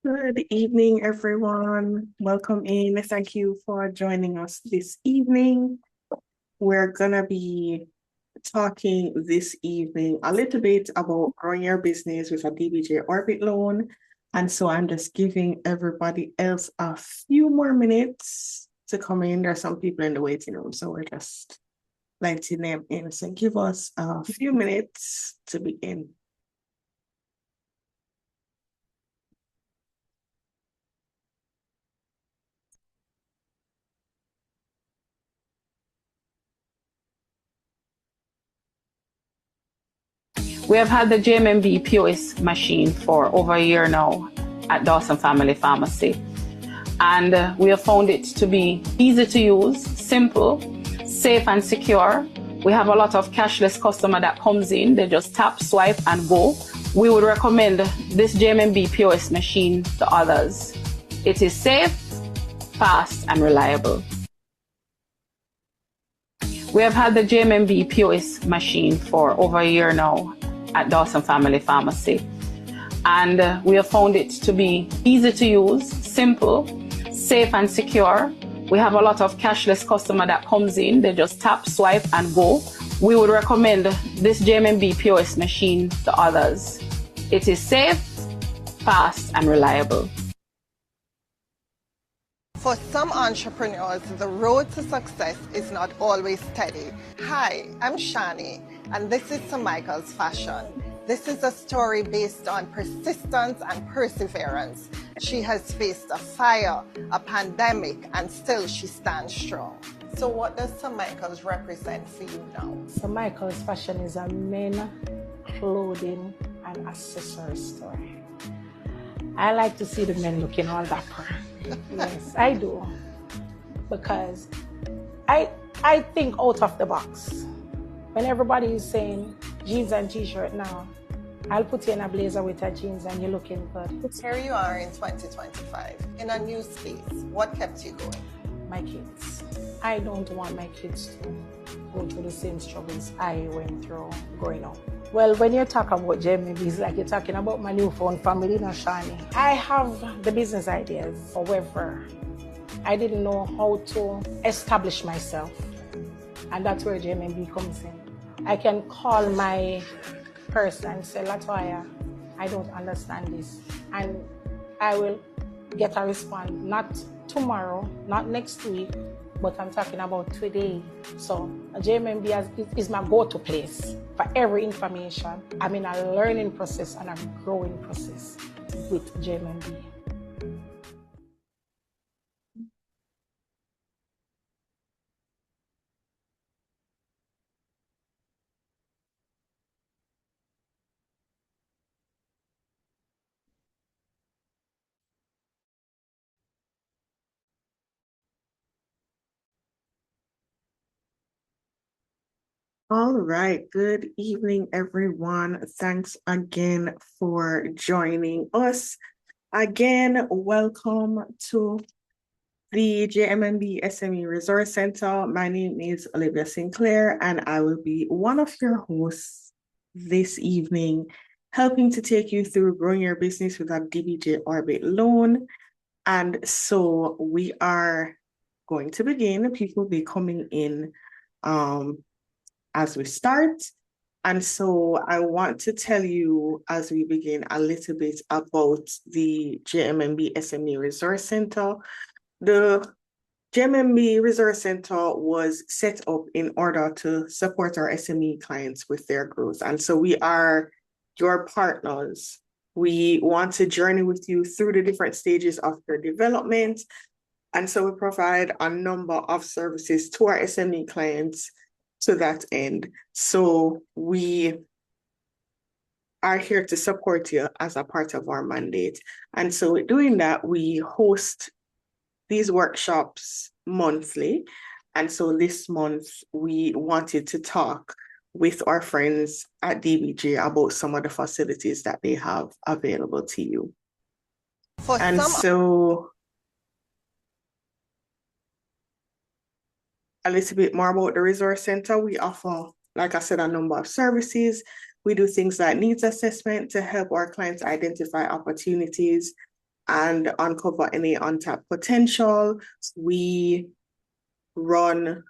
Good evening, everyone. Welcome in. Thank you for joining us this evening. We're going to be talking this evening a little bit about growing your business with a DBJ Orbit Loan. And so I'm just giving everybody else a few more minutes to come in. There are some people in the waiting room, so we're just letting them in. So give us a few minutes to begin. We have had the JMMB POS machine for over a year now at Dawson Family Pharmacy. And we have found it to be easy to use, simple, safe and secure. We have a lot of cashless customer that comes in, they just tap, swipe and go. We would recommend this JMMB POS machine to others. It is safe, fast and reliable. We have had the JMMB POS machine for over a year now at Dawson Family Pharmacy. And we have found it to be easy to use, simple, safe and secure. We have a lot of cashless customer that comes in, they just tap, swipe and go. We would recommend this JMMB POS machine to others. It is safe, fast and reliable. For some entrepreneurs, the road to success is not always steady. Hi, I'm Shani, and this is Sir Michael's Fashion. This is a story based on persistence and perseverance. She has faced a fire, a pandemic, and still she stands strong. So what does Sir Michael's represent for you now? Sir Michael's Fashion is a men clothing and accessory store. I like to see the men looking all dapper. Yes, I do. Because I think out of the box. When everybody is saying jeans and t-shirt now, I'll put you in a blazer with a jeans and you're looking good. Here you are in 2025, in a new space. What kept you going? My kids. I don't want my kids to go through the same struggles I went through growing up. Well, when you talk about JMMB, it's like you're talking about my newfound family, Shani. I have the business ideas. However, I didn't know how to establish myself. And that's where JMMB comes in. I can call my person and say, Latoya, I don't understand this. And I will get a response, not tomorrow, not next week, but I'm talking about today. So JMMB is my go-to place for every information. I'm in a learning process and a growing process with JMMB. All right. Good evening, everyone. Thanks again for joining us. Again, welcome to the JMMB SME Resource Center. My name is Olivia Sinclair, and I will be one of your hosts this evening, helping to take you through growing your business with a DBJ Orbit Loan. And so we are going to begin. People will be coming in as we start. And so I want to tell you as we begin a little bit about the JMMB SME Resource Center. The JMMB Resource Center was set up in order to support our SME clients with their growth. And so we are your partners. We want to journey with you through the different stages of your development. And so we provide a number of services to our SME clients to that end. So we are here to support you as a part of our mandate. And so doing that, we host these workshops monthly. And so this month, we wanted to talk with our friends at DBJ about some of the facilities that they have available to you. So a little bit more about the Resource Center. We offer, like I said, a number of services. We do things like needs assessment to help our clients identify opportunities. and uncover any untapped potential. We run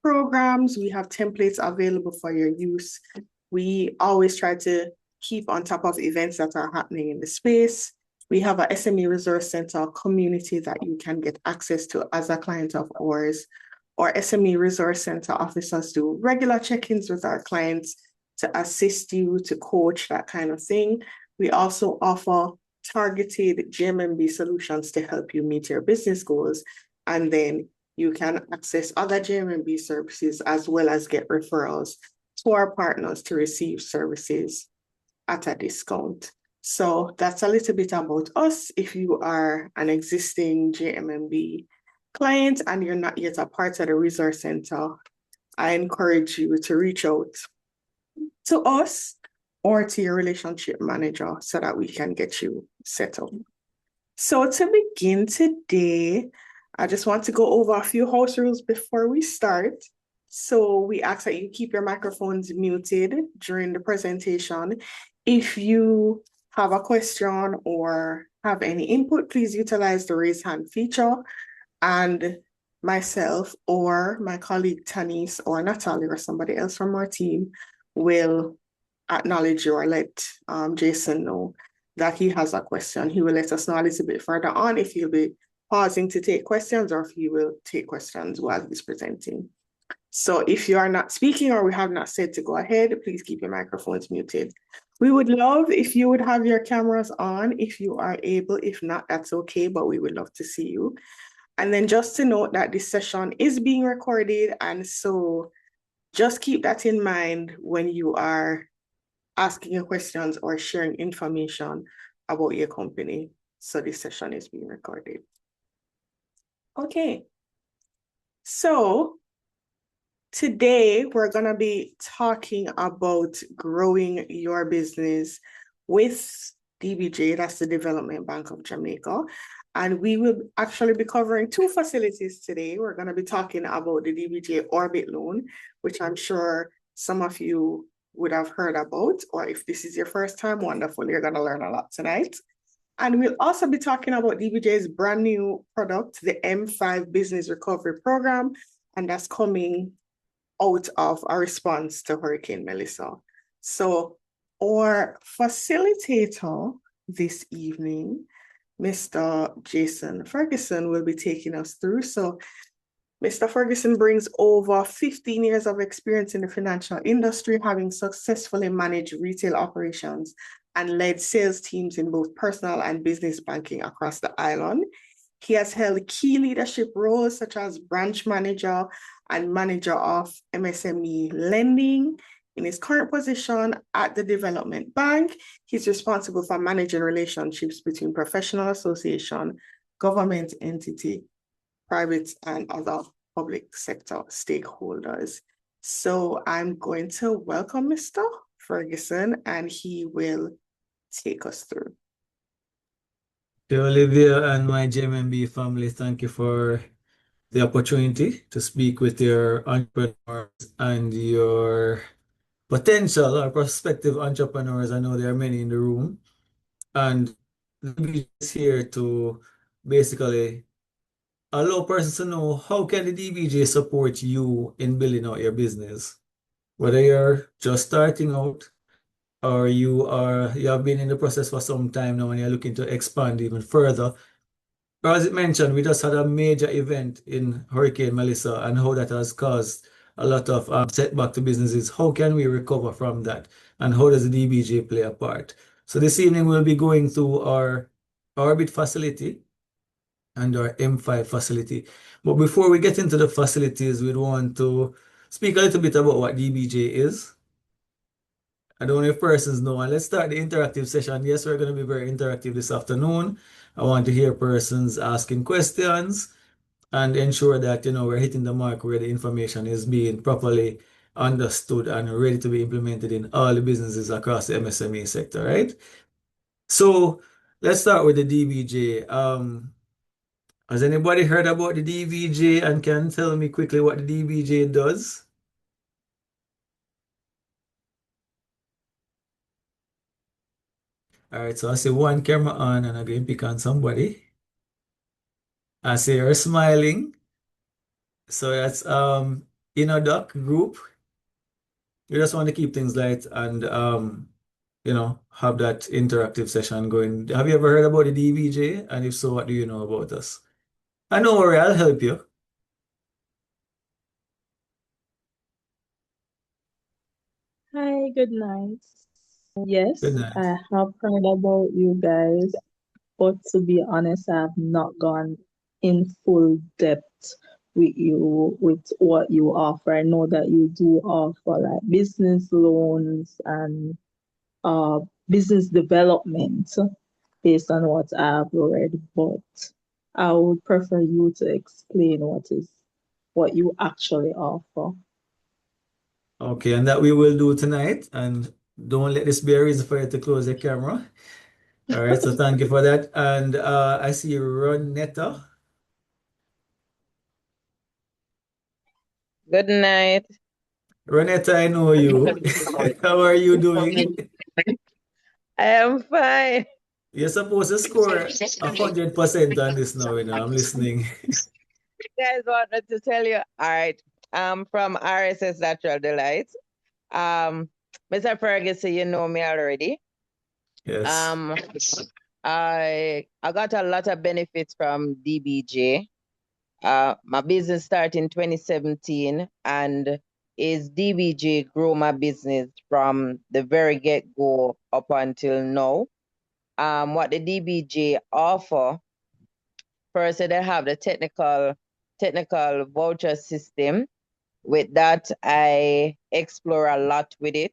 programs. We have templates available for your use. We always try to keep on top of events that are happening in the space. We have a SME Resource Center community that you can get access to as a client of ours. Our SME Resource Center officers do regular check-ins with our clients to assist you, to coach, that kind of thing. We also offer targeted JMMB solutions to help you meet your business goals. And then you can access other JMMB services as well as get referrals to our partners to receive services at a discount. So that's a little bit about us. If you are an existing JMMB client and you're not yet a part of the Resource Center, I encourage you to reach out to us or to your relationship manager so that we can get you set up. So to begin today, I just want to go over a few house rules before we start. So we ask that you keep your microphones muted during the presentation. If you have a question or have any input, please utilize the raise hand feature, and myself or my colleague Tanis or Natalie or somebody else from our team will acknowledge you or let Jason know that he has a question. He will let us know a little bit further on if he'll be pausing to take questions or if he will take questions while he's presenting. So if you are not speaking or we have not said to go ahead, please keep your microphones muted. We would love if you would have your cameras on if you are able. If not, that's okay, but we would love to see you. And then just to note that this session is being recorded, and so just keep that in mind when you are asking your questions or sharing information about your company. So this session is being recorded. Okay. So today we're going to be talking about growing your business with DBJ, that's the Development Bank of Jamaica. And we will actually be covering two facilities today. We're going to be talking about the DBJ Orbit Loan, which I'm sure some of you would have heard about, or if this is your first time, wonderful, you're going to learn a lot tonight. And we'll also be talking about DBJ's brand new product, the M5 Business Recovery Program, and that's coming out of a response to Hurricane Melissa. So our facilitator this evening, Mr. Jason Ferguson, will be taking us through. So Mr. Ferguson brings over 15 years of experience in the financial industry, having successfully managed retail operations and led sales teams in both personal and business banking across the island. He has held key leadership roles such as branch manager and manager of MSME lending. In his current position at the Development Bank, he's responsible for managing relationships between professional association, government entity, private and other public sector stakeholders. So I'm going to welcome Mr. Ferguson and he will take us through. To Olivia and my JMMB family, thank you for the opportunity to speak with your entrepreneurs and your potential or prospective entrepreneurs. I know there are many in the room, and DBJ is here to basically allow persons to know how can the DBJ support you in building out your business, whether you're just starting out or you have been in the process for some time now and you're looking to expand even further. Or as it mentioned, we just had a major event in Hurricane Melissa and how that has caused a lot of setback to businesses. How can we recover from that? And how does the DBJ play a part? So this evening we'll be going through our Orbit facility and our M5 facility. But before we get into the facilities, we'd want to speak a little bit about what DBJ is. I don't know if persons know. And let's start the interactive session. Yes, we're going to be very interactive this afternoon. I want to hear persons asking questions and ensure that, we're hitting the mark where the information is being properly understood and ready to be implemented in all the businesses across the MSME sector, right? So let's start with the DBJ. Has anybody heard about the DBJ and can tell me quickly what the DBJ does? All right, so I see one camera on and I'm going to pick on somebody. I see you're smiling. So that's Doc group. We just want to keep things light and have that interactive session going. Have you ever heard about the DBJ? And if so, what do you know about us? And don't worry, I'll help you. Hi, good night. Good Yes, night. I have heard about you guys, but to be honest, I have not gone in full depth with you with what you offer. I know that you do offer like business loans and uh business development based on what I've read, but I would prefer you to explain what you actually offer. Okay, and that we will do tonight. And don't let this be a reason for you to close the camera. All right, so thank you for that. And I see Ronetta. Good night. Ronetta, I know you. How are you doing? I am fine. You're supposed to score 100% on this now, I'm listening. You guys wanted to tell you. All right. I'm from RSS Natural Delights. Um, Mr. Ferguson, you know me already. Yes. Um, I got a lot of benefits from DBJ. My business started in 2017 and is DBJ grow my business from the very get-go up until now. What the DBJ offer, first they have the technical voucher system. With that, I explore a lot with it.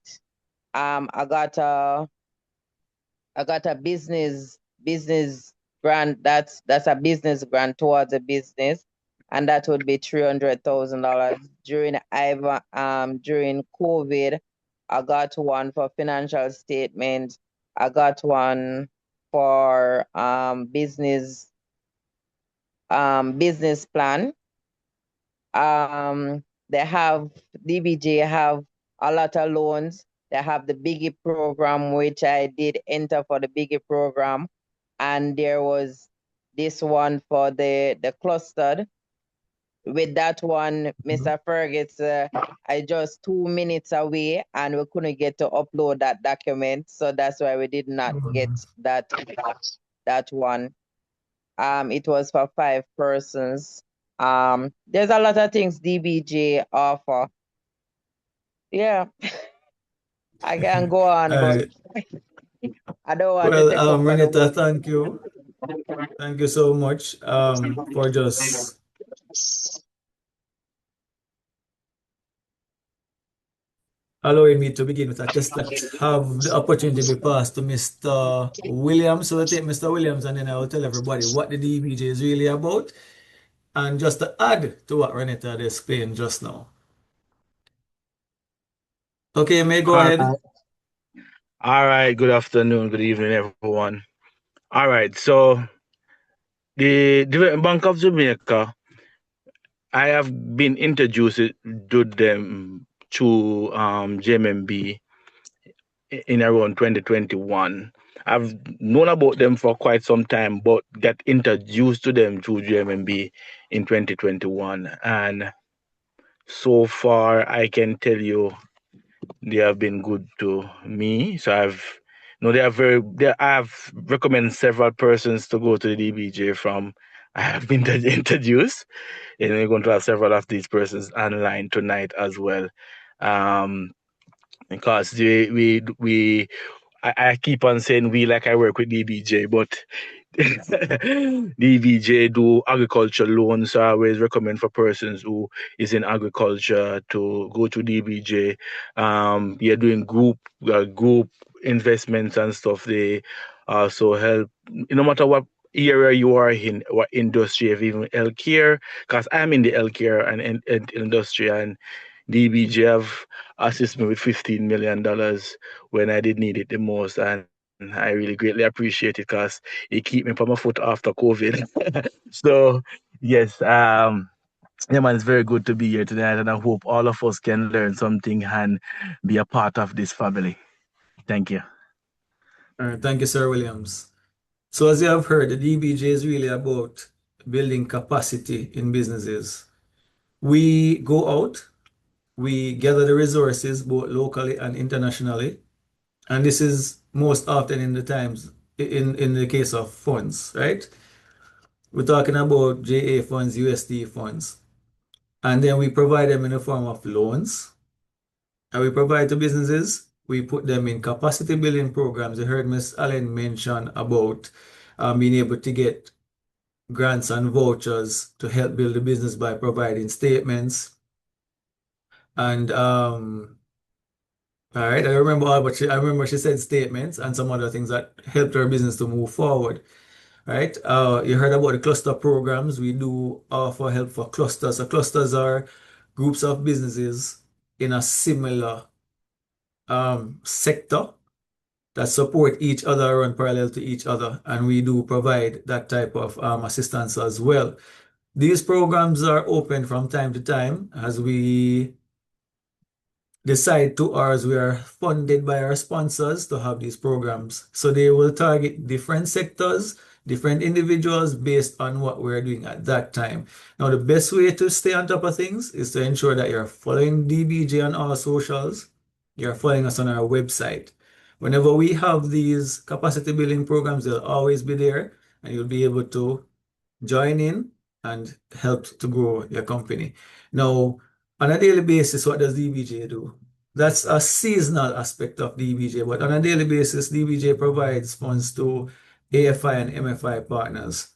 I got a business grant. That's a business grant towards a business, and that would be $300,000 during COVID. I got one for financial statement. I got one for business plan. They have DBJ have a lot of loans. They have the Biggie program, which I did enter for the Biggie program, and there was this one for the clustered. With that one, Mr. Fergus, I just 2 minutes away, and we couldn't get to upload that document, so that's why we did not get that one. It was for 5 persons. There's a lot of things DBJ offer. Yeah, I can go on, All but right. I don't want to Well, take up the Renata, whole. thank you. Thank you so much for just allowing me to begin with. I just have the opportunity to be passed to Mr. Williams. So we'll take Mr. Williams and then I will tell everybody what the DBJ is really about. And just to add to what Renata had explained just now. Okay, may go All ahead. right. All right. Good afternoon. Good evening, everyone. All right. So the Development Bank of Jamaica, I have been introduced to them to JMMB in around 2021. I've known about them for quite some time, but got introduced to them through JMMB in 2021. And so far, I can tell you they have been good to me. So I've recommended several persons to go to the DBJ from. I have been introduced, and we're going to have several of these persons online tonight as well. Because I keep on saying we, like I work with DBJ, but DBJ do agriculture loans. So I always recommend for persons who is in agriculture to go to DBJ. You're doing group investments and stuff. They also help no matter what area you are in, what industry, if even healthcare, because I'm in the healthcare and industry, and DBJ have assisted me with $15 million when I did need it the most, and I really greatly appreciate it because it keep me on my foot after COVID. So yes, yeah, man, it's very good to be here tonight, and I hope all of us can learn something and be a part of this family. Thank you. All right, thank you, Sir Williams. So as you have heard, the DBJ is really about building capacity in businesses. We go out, we gather the resources both locally and internationally, and this is most often in the times in the case of funds, right? We're talking about JA funds, USD funds, and then we provide them in the form of loans, and we provide to businesses. We put them in capacity building programs. You heard Ms. Allen mention about being able to get grants and vouchers to help build the business by providing statements. And all right, I remember all, but I remember she said statements and some other things that helped her business to move forward. Right? You heard about the cluster programs. We do offer help for clusters. So clusters are groups of businesses in a similar sector that support each other, run parallel to each other, and we do provide that type of assistance as well. These programs are open from time to time as we decide to, or as we are funded by our sponsors to have these programs. So they will target different sectors, different individuals based on what we're doing at that time. Now, the best way to stay on top of things is to ensure that you're following DBJ on all socials, you're following us on our website. Whenever we have these capacity building programs, they'll always be there and you'll be able to join in and help to grow your company. Now, on a daily basis, what does DBJ do? That's a seasonal aspect of DBJ, but on a daily basis, DBJ provides funds to AFI and MFI partners.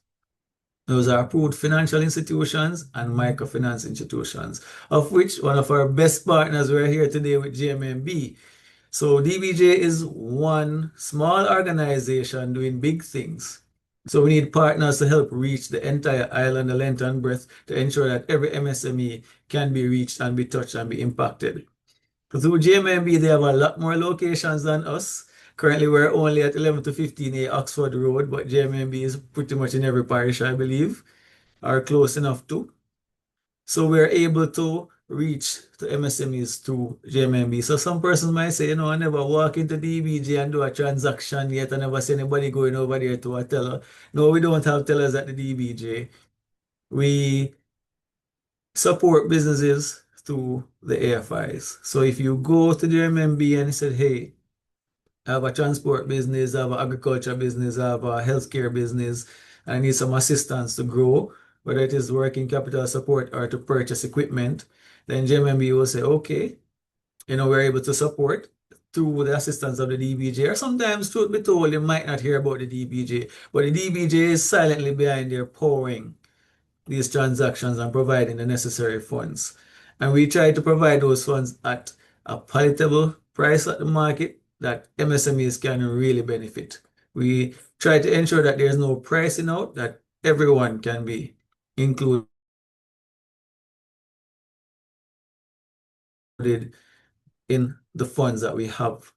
Those are approved financial institutions and microfinance institutions, of which one of our best partners we're here today with JMMB. So DBJ is one small organization doing big things. So we need partners to help reach the entire island, the length and breadth, to ensure that every MSME can be reached and be touched and be impacted. Through JMMB, they have a lot more locations than us. Currently, we're only at 11 to 15A Oxford Road, but JMMB is pretty much in every parish, I believe, or close enough to. So we're able to reach to MSMEs through JMMB. So some persons might say, you know, I never walk into DBJ and do a transaction yet. I never see anybody going over there to a teller. No, we don't have tellers at the DBJ. We support businesses through the AFIs. So if you go to JMMB and said, hey, I have a transport business, I have an agriculture business, I have a healthcare business, and I need some assistance to grow, whether it is working capital support or to purchase equipment, then JMMB will say, okay, you know, we're able to support through the assistance of the DBJ. Or sometimes, truth be told, you might not hear about the DBJ, but the DBJ is silently behind there powering these transactions and providing the necessary funds. And we try to provide those funds at a palatable price at the market that MSMEs can really benefit. We try to ensure that there's no pricing out, that everyone can be included in the funds that we have.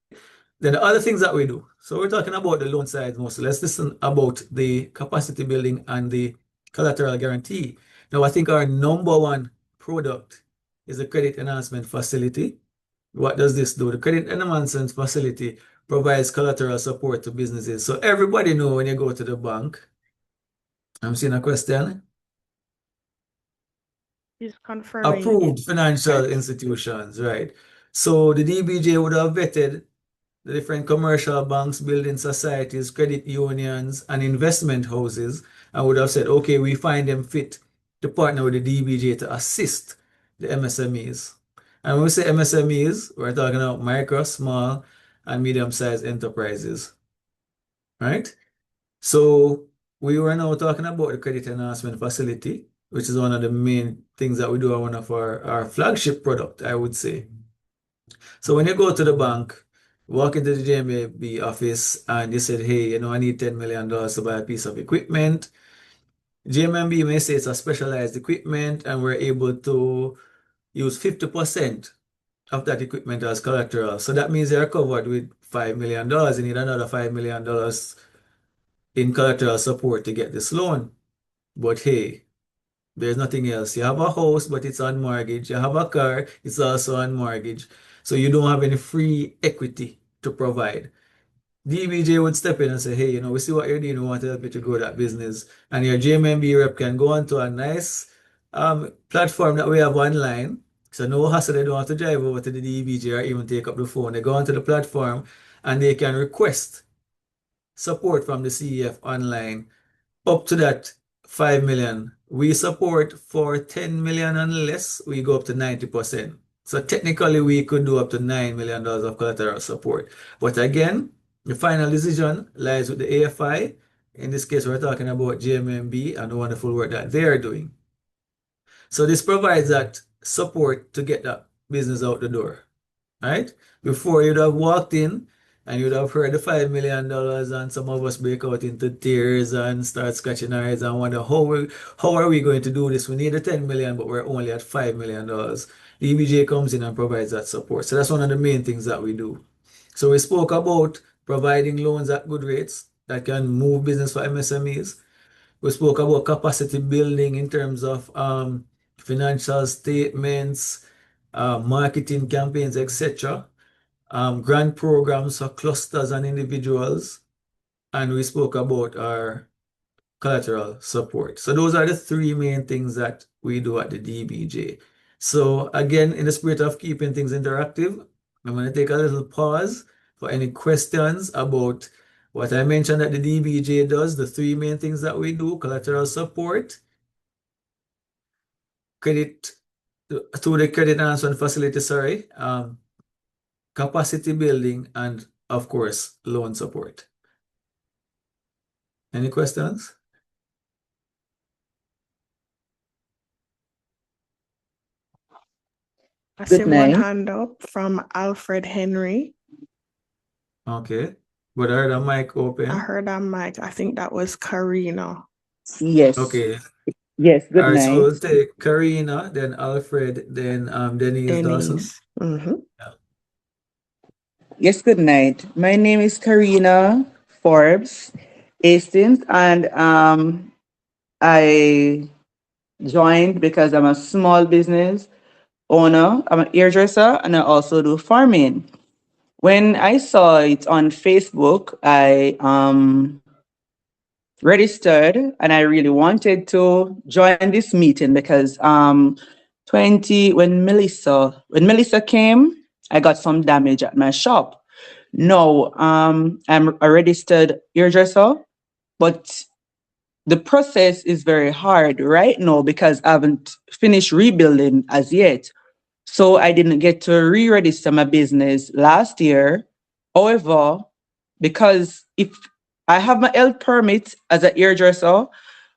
Then the other things that we do. So we're talking about the loan side mostly. Let's listen about the capacity building and the collateral guarantee. Now, I think our number one product is the credit enhancement facility. What does this do? The credit enhancement facility provides collateral support to businesses. So everybody know when you go to the bank. I'm seeing a question. He's confirming Approved it. financial Right. institutions, right? So the DBJ would have vetted the different commercial banks, building societies, credit unions, and investment houses, and would have said, okay, we find them fit to partner with the DBJ to assist the MSMEs. And when we say MSMEs, we're talking about micro, small, and medium-sized enterprises, right? So we were now talking about the credit enhancement facility, which is one of the main things that we do on one of our flagship product, I would say. So when you go to the bank, walk into the JMMB office and you said, hey, you know, I need $10 million to buy a piece of equipment. JMMB may say it's a specialized equipment and we're able to use 50% of that equipment as collateral. So that means they're covered with $5 million. You need another $5 million in collateral support to get this loan. But hey, there's nothing else. You have a house, but it's on mortgage. You have a car, it's also on mortgage. So you don't have any free equity to provide. DBJ would step in and say, hey, we see what you're doing, we want to help you to grow that business. And your JMMB rep can go onto a nice platform that we have online. So no hassle, they don't have to drive over to the DBJ or even take up the phone. They go onto the platform and they can request support from the CEF online up to that 5 million. We support for 10 million and less, we go up to 90%. So technically, we could do up to $9 million of collateral support. But again, the final decision lies with the AFI. In this case, we're talking about JMMB and the wonderful work that they are doing. So this provides that support to get that business out the door, right? Before you'd have walked in and you'd have heard the $5 million and some of us break out into tears and start scratching our heads and wonder how are we going to do this? We need the 10 million, but we're only at $5 million. EBJ comes in and provides that support. So that's one of the main things that we do. So we spoke about providing loans at good rates that can move business for MSMEs. We spoke about capacity building in terms of financial statements, marketing campaigns, etc. Grant programs for clusters and individuals, and we spoke about our collateral support. So those are the three main things that we do at the DBJ. So again, in the spirit of keeping things interactive, I'm going to take a little pause for any questions about what I mentioned that the DBJ does, the three main things that we do: collateral support, credit through the credit enhancement facility, capacity building, and of course, loan support. Any questions? I see Good one night. hand up from Alfred Henry. Okay. But I heard a mic I open. heard a mic. I think that was Karina. Yes. Okay. Yes, All good right, so night. we'll take Karina, then Alfred, then Denise Dawson. Denise. Mm-hmm. Yes, good night. My name is Karina Forbes Hastings, and I joined because I'm a small business owner. I'm an hairdresser, and I also do farming. When I saw it on Facebook, I registered and I really wanted to join this meeting because 20 when Melissa came, I got some damage at my shop. No, I'm a registered hairdresser, but the process is very hard right now because I haven't finished rebuilding as yet. So I didn't get to re-register my business last year. However, because if I have my health permit as a hairdresser,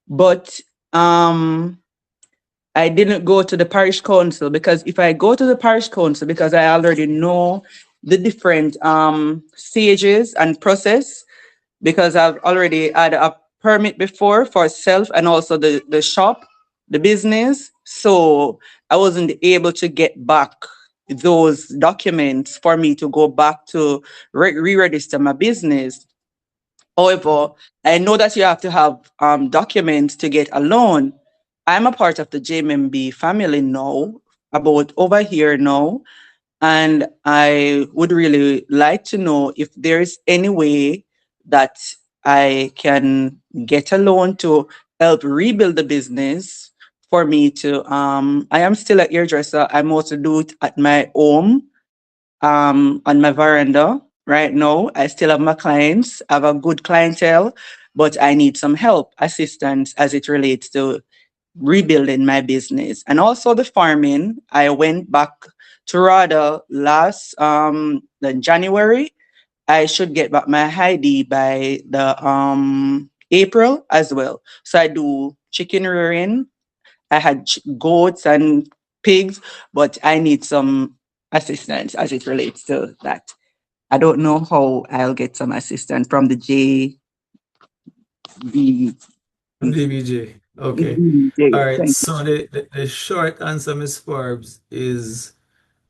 but I didn't go to the parish council because if I go to the parish council, because I already know the different stages and process, because I've already had a permit before for self and also the shop, the business. So I wasn't able to get back those documents for me to go back to re-register my business. However, I know that you have to have documents to get a loan. I'm a part of the JMMB family now, about over here now, and I would really like to know if there is any way that I can get a loan to help rebuild the business for me to I am still a hairdresser. I mostly do it at my home, on my veranda right now. I still have my clients, I have a good clientele, but I need some help, assistance as it relates to rebuilding my business. And also the farming. I went back to RADA last the January. I should get back my ID by the April as well. So I do chicken rearing. I had goats and pigs, but I need some assistance as it relates to that. I don't know how I'll get some assistance from the DBJ. Okay. All right. Thank So the short answer, Ms. Forbes, is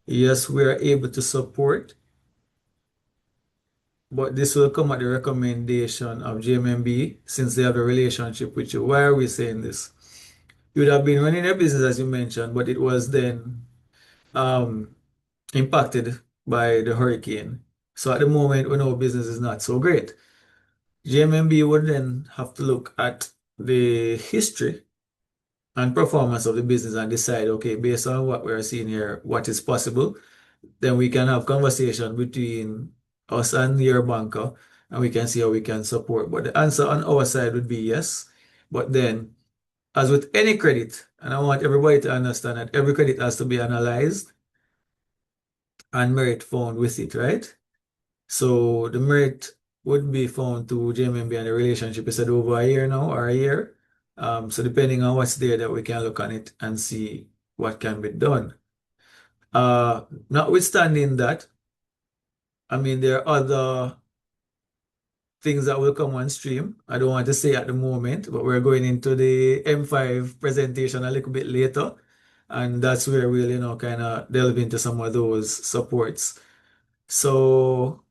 yes, we are able to support, but this will come at the recommendation of JMMB since they have a relationship with you. Why are we saying this? You would have been running a business as you mentioned, but it was then impacted by the hurricane. So at the moment, we know business is not so great. JMMB would then have to look at the history and performance of the business and decide, okay, based on what we're seeing here, what is possible. Then we can have conversation between us and your banker, and we can see how we can support. But the answer on our side would be yes. But then, as with any credit, and I want everybody to understand that every credit has to be analyzed and merit found with it, right? So the merit would be found to JMMB and the relationship is said over a year now or a year. So depending on what's there that we can look on it and see what can be done. Notwithstanding that, I mean, there are other things that will come on stream. I don't want to say at the moment, but we're going into the M5 presentation a little bit later. And that's where we'll, kind of delve into some of those supports. So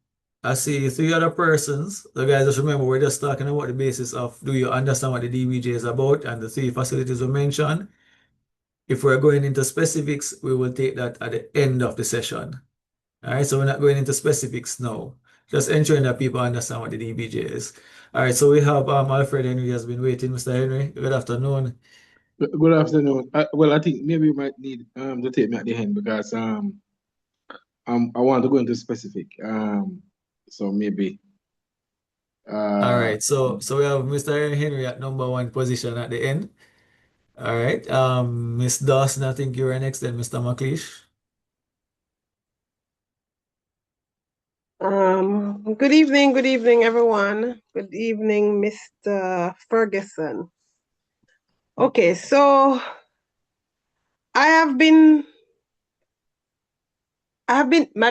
I see three other persons. So guys, just remember, we're just talking about the basis of do you understand what the DBJ is about and the three facilities we mentioned. If we're going into specifics, we will take that at the end of the session. All right, so we're not going into specifics now. Just ensuring that people understand what the DBJ is. All right, so we have Alfred Henry has been waiting. Mr. Henry, good afternoon. Good afternoon. Well, I think maybe you might need to take me at the end because I want to go into specific. So maybe. All right, so we have Mr. Henry at number 1 position at the end. All right, Miss Dawson, I think you're next, then Mr. McLeish. Good evening, everyone. Good evening, Mr. Ferguson. Okay, so my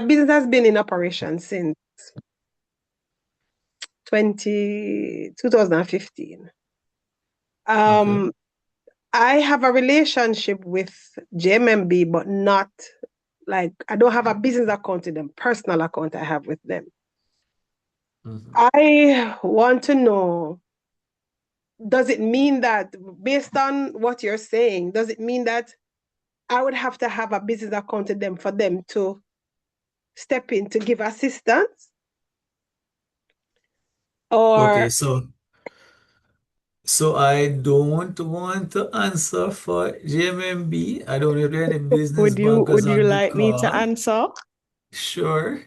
business has been in operation since 2015. Okay. I have a relationship with JMMB, but not like I don't have a business account with them, personal account I have with them. I want to know, does it mean that based on what you're saying, does it mean that I would have to have a business account with them for them to step in to give assistance? Or Okay, so I don't want to answer for JMMB. I don't know if there are any business bankers would you on the like me to call. answer? Sure.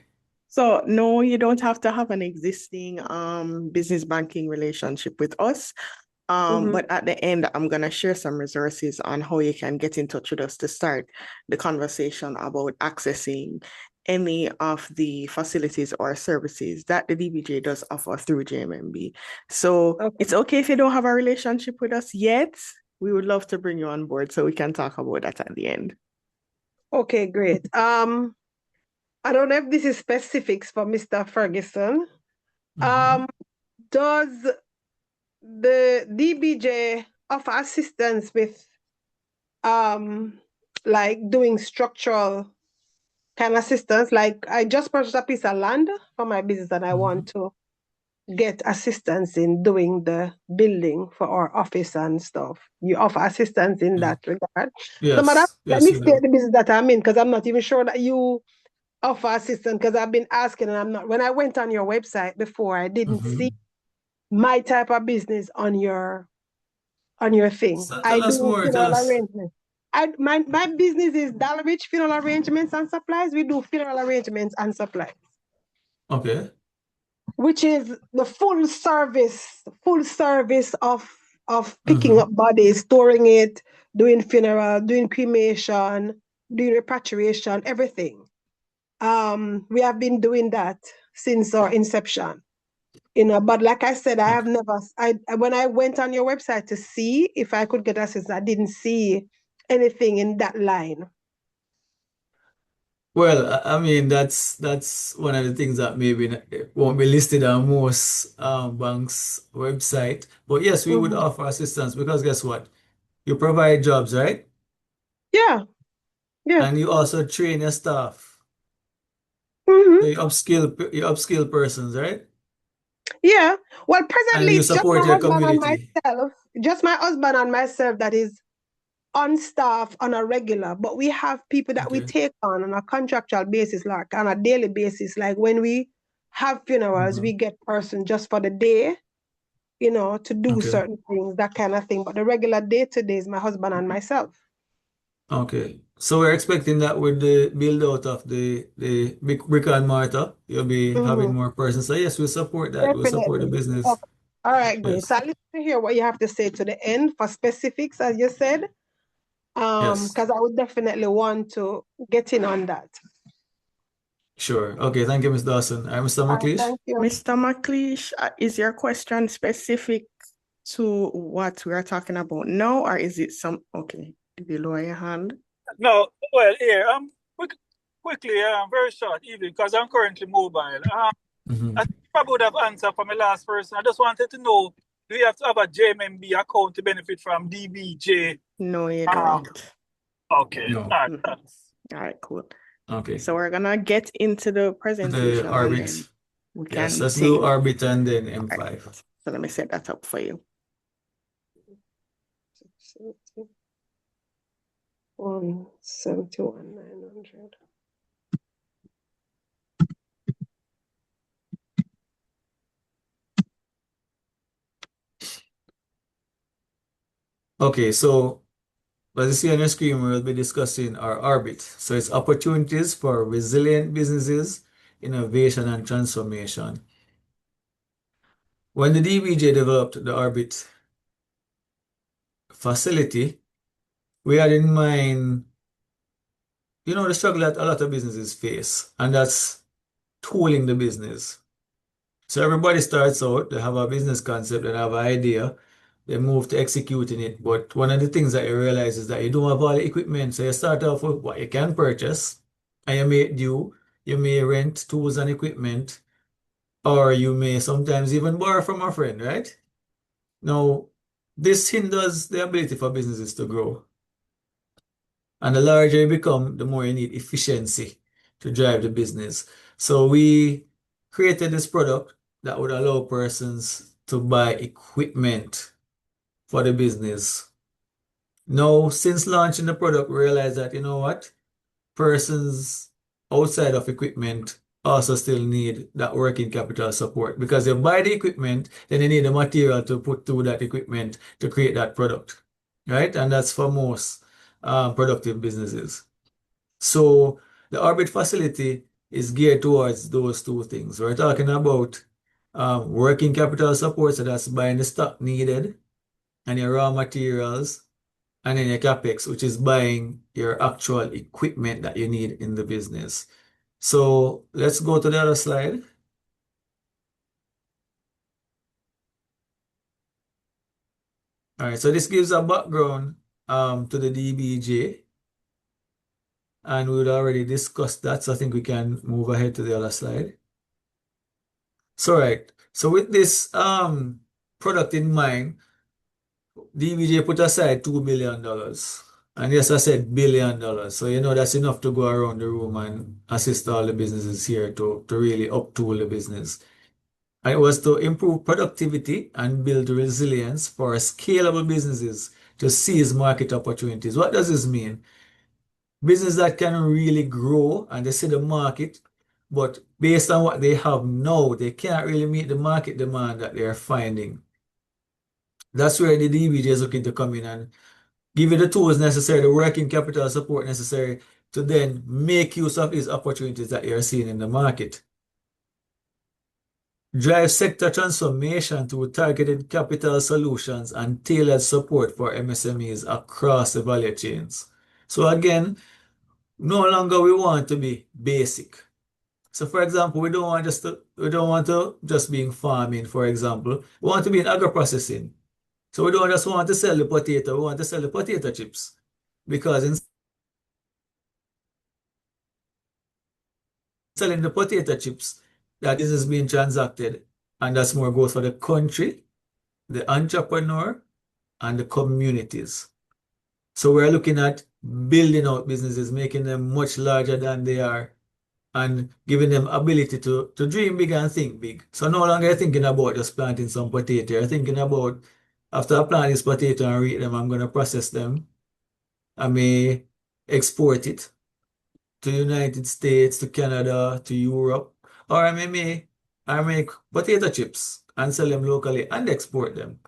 So no, you don't have to have an existing business banking relationship with us. But at the end, I'm gonna share some resources on how you can get in touch with us to start the conversation about accessing any of the facilities or services that the DBJ does offer through JMMB. So it's okay if you don't have a relationship with us yet. We would love to bring you on board so we can talk about that at the end. Okay, great. I don't know if this is specifics for Mr. Ferguson. Does the DBJ offer assistance with like doing structural kind of assistance? Like I just purchased a piece of land for my business and I want to get assistance in doing the building for our office and stuff. You offer assistance in that regard. Yes, let me we state do. the business that I'm in because I'm not even sure that you offer assistance because I've been asking and I'm not. When I went on your website before, I didn't see my type of business on your thing. So I tell us do more. Tell funeral us. arrangements. My business is Dollar Rich Funeral Arrangements and Supplies. We do funeral arrangements and supplies. Okay. Which is the full service of picking up bodies, storing it, doing funeral, doing cremation, doing repatriation, everything. We have been doing that since our inception. But like I said, I have never. When I went on your website to see if I could get assistance, I didn't see anything in that line. Well, I mean that's one of the things that maybe won't be listed on most banks' website. But yes, we would offer assistance because guess what? You provide jobs, right? Yeah. And you also train your staff. So you upskill persons, right? Yeah. Well, And presently you it's just support my your husband and community. myself. Just my husband and myself that is on staff on a regular, but we have people that we Okay. take on a contractual basis, like on a daily basis. Like when we have funerals. Mhm. We get person just for the day, to do Okay. certain things, that kind of thing. But the regular day-to-day is my husband and myself. Okay. So we're expecting that with the build out of the brick and mortar, you'll be having Mhm. more persons. So yes, we support that. We support the Definitely. business. Okay. All right, great. Yes. So I'll listen to hear what you have to say to the end for specifics, as you said. Yes. Because I would definitely want to get in on that. Sure. Okay. Thank you, Ms. Dawson. I'm Mr. All right, McLeish. thank you. Mr. McLeish, is your question specific to what we are talking about now, or is it okay, did you lower your hand? No, well, here, quickly, very short, even because I'm currently mobile. I think I would have answered for my last person. I just wanted to know, do you have to have a JMMB account to benefit from DBJ? No, you don't. Okay, No. all right, Mhm. thanks. All right, cool. Okay. So we're gonna get into the The presentation and orbit. then we Yes, can let's take. do orbit and then All right. M5. So let me set that up for you. 171,900. Okay, so as you see on your screen, we'll be discussing our orbit. So it's opportunities for resilient businesses, innovation, and transformation. When the DBJ developed the orbit facility, we had in mind, the struggle that a lot of businesses face, and that's tooling the business. So everybody starts out, they have a business concept, they have an idea, they move to executing it. But one of the things that you realize is that you don't have all the equipment. So you start off with what you can purchase, and you may do, you may rent tools and equipment, or you may sometimes even borrow from a friend, right? Now, this hinders the ability for businesses to grow. And the larger you become, the more you need efficiency to drive the business. So we created this product that would allow persons to buy equipment for the business. Now, since launching the product, we realized that, you know what? Persons outside of equipment also still need that working capital support because you buy the equipment, then you need the material to put through that equipment to create that product, right? And that's for most productive businesses. So the orbit facility is geared towards those two things. We're talking about working capital support, so that's buying the stock needed and your raw materials, and then your capex, which is buying your actual equipment that you need in the business. So let's go to the other slide. All right, so this gives a background to the DBJ, and we would already discussed that, so I think we can move ahead to the other slide. So right, so with this product in mind, DBJ put aside $2 billion. And yes, I said $1 billion. So that's enough to go around the room and assist all the businesses here to really uptool the business. And it was to improve productivity and build resilience for scalable businesses to seize market opportunities. What does this mean? Business that can really grow and they see the market, but based on what they have now, they can't really meet the market demand that they're finding. That's where the DBJ is looking to come in and give you the tools necessary, the working capital support necessary to then make use of these opportunities that you're seeing in the market. Drive sector transformation through targeted capital solutions and tailored support for MSMEs across the value chains. So again, no longer we want to be basic. So for example, we don't want to just be in farming, for example. We want to be in agro-processing. So we don't just want to sell the potato, we want to sell the potato chips. Because in selling the potato chips, that is being transacted, and that's more growth for the country, the entrepreneur, and the communities. So we're looking at building out businesses, making them much larger than they are, and giving them ability to dream big and think big. So no longer you're thinking about just planting some potato. You're thinking about after I plant this potato and reap them, I'm going to process them. I may export it to the United States, to Canada, to Europe, or I may I make potato chips and sell them locally and export them.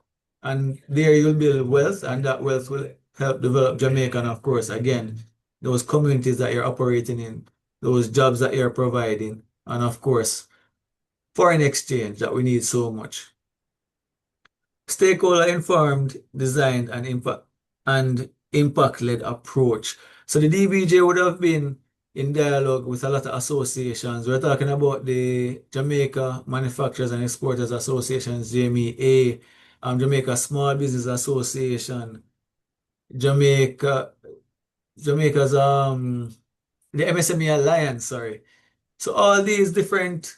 And there you'll build wealth, and that wealth will help develop Jamaica. And of course, again, those communities that you're operating in, those jobs that you're providing, and of course, foreign exchange that we need so much. Stakeholder informed, designed, and impact-led approach. So the DBJ would have been in dialogue with a lot of associations. We're talking about the Jamaica Manufacturers and Exporters Associations, JMEA, Jamaica Small Business Association, Jamaica's the MSME Alliance, sorry. So all these different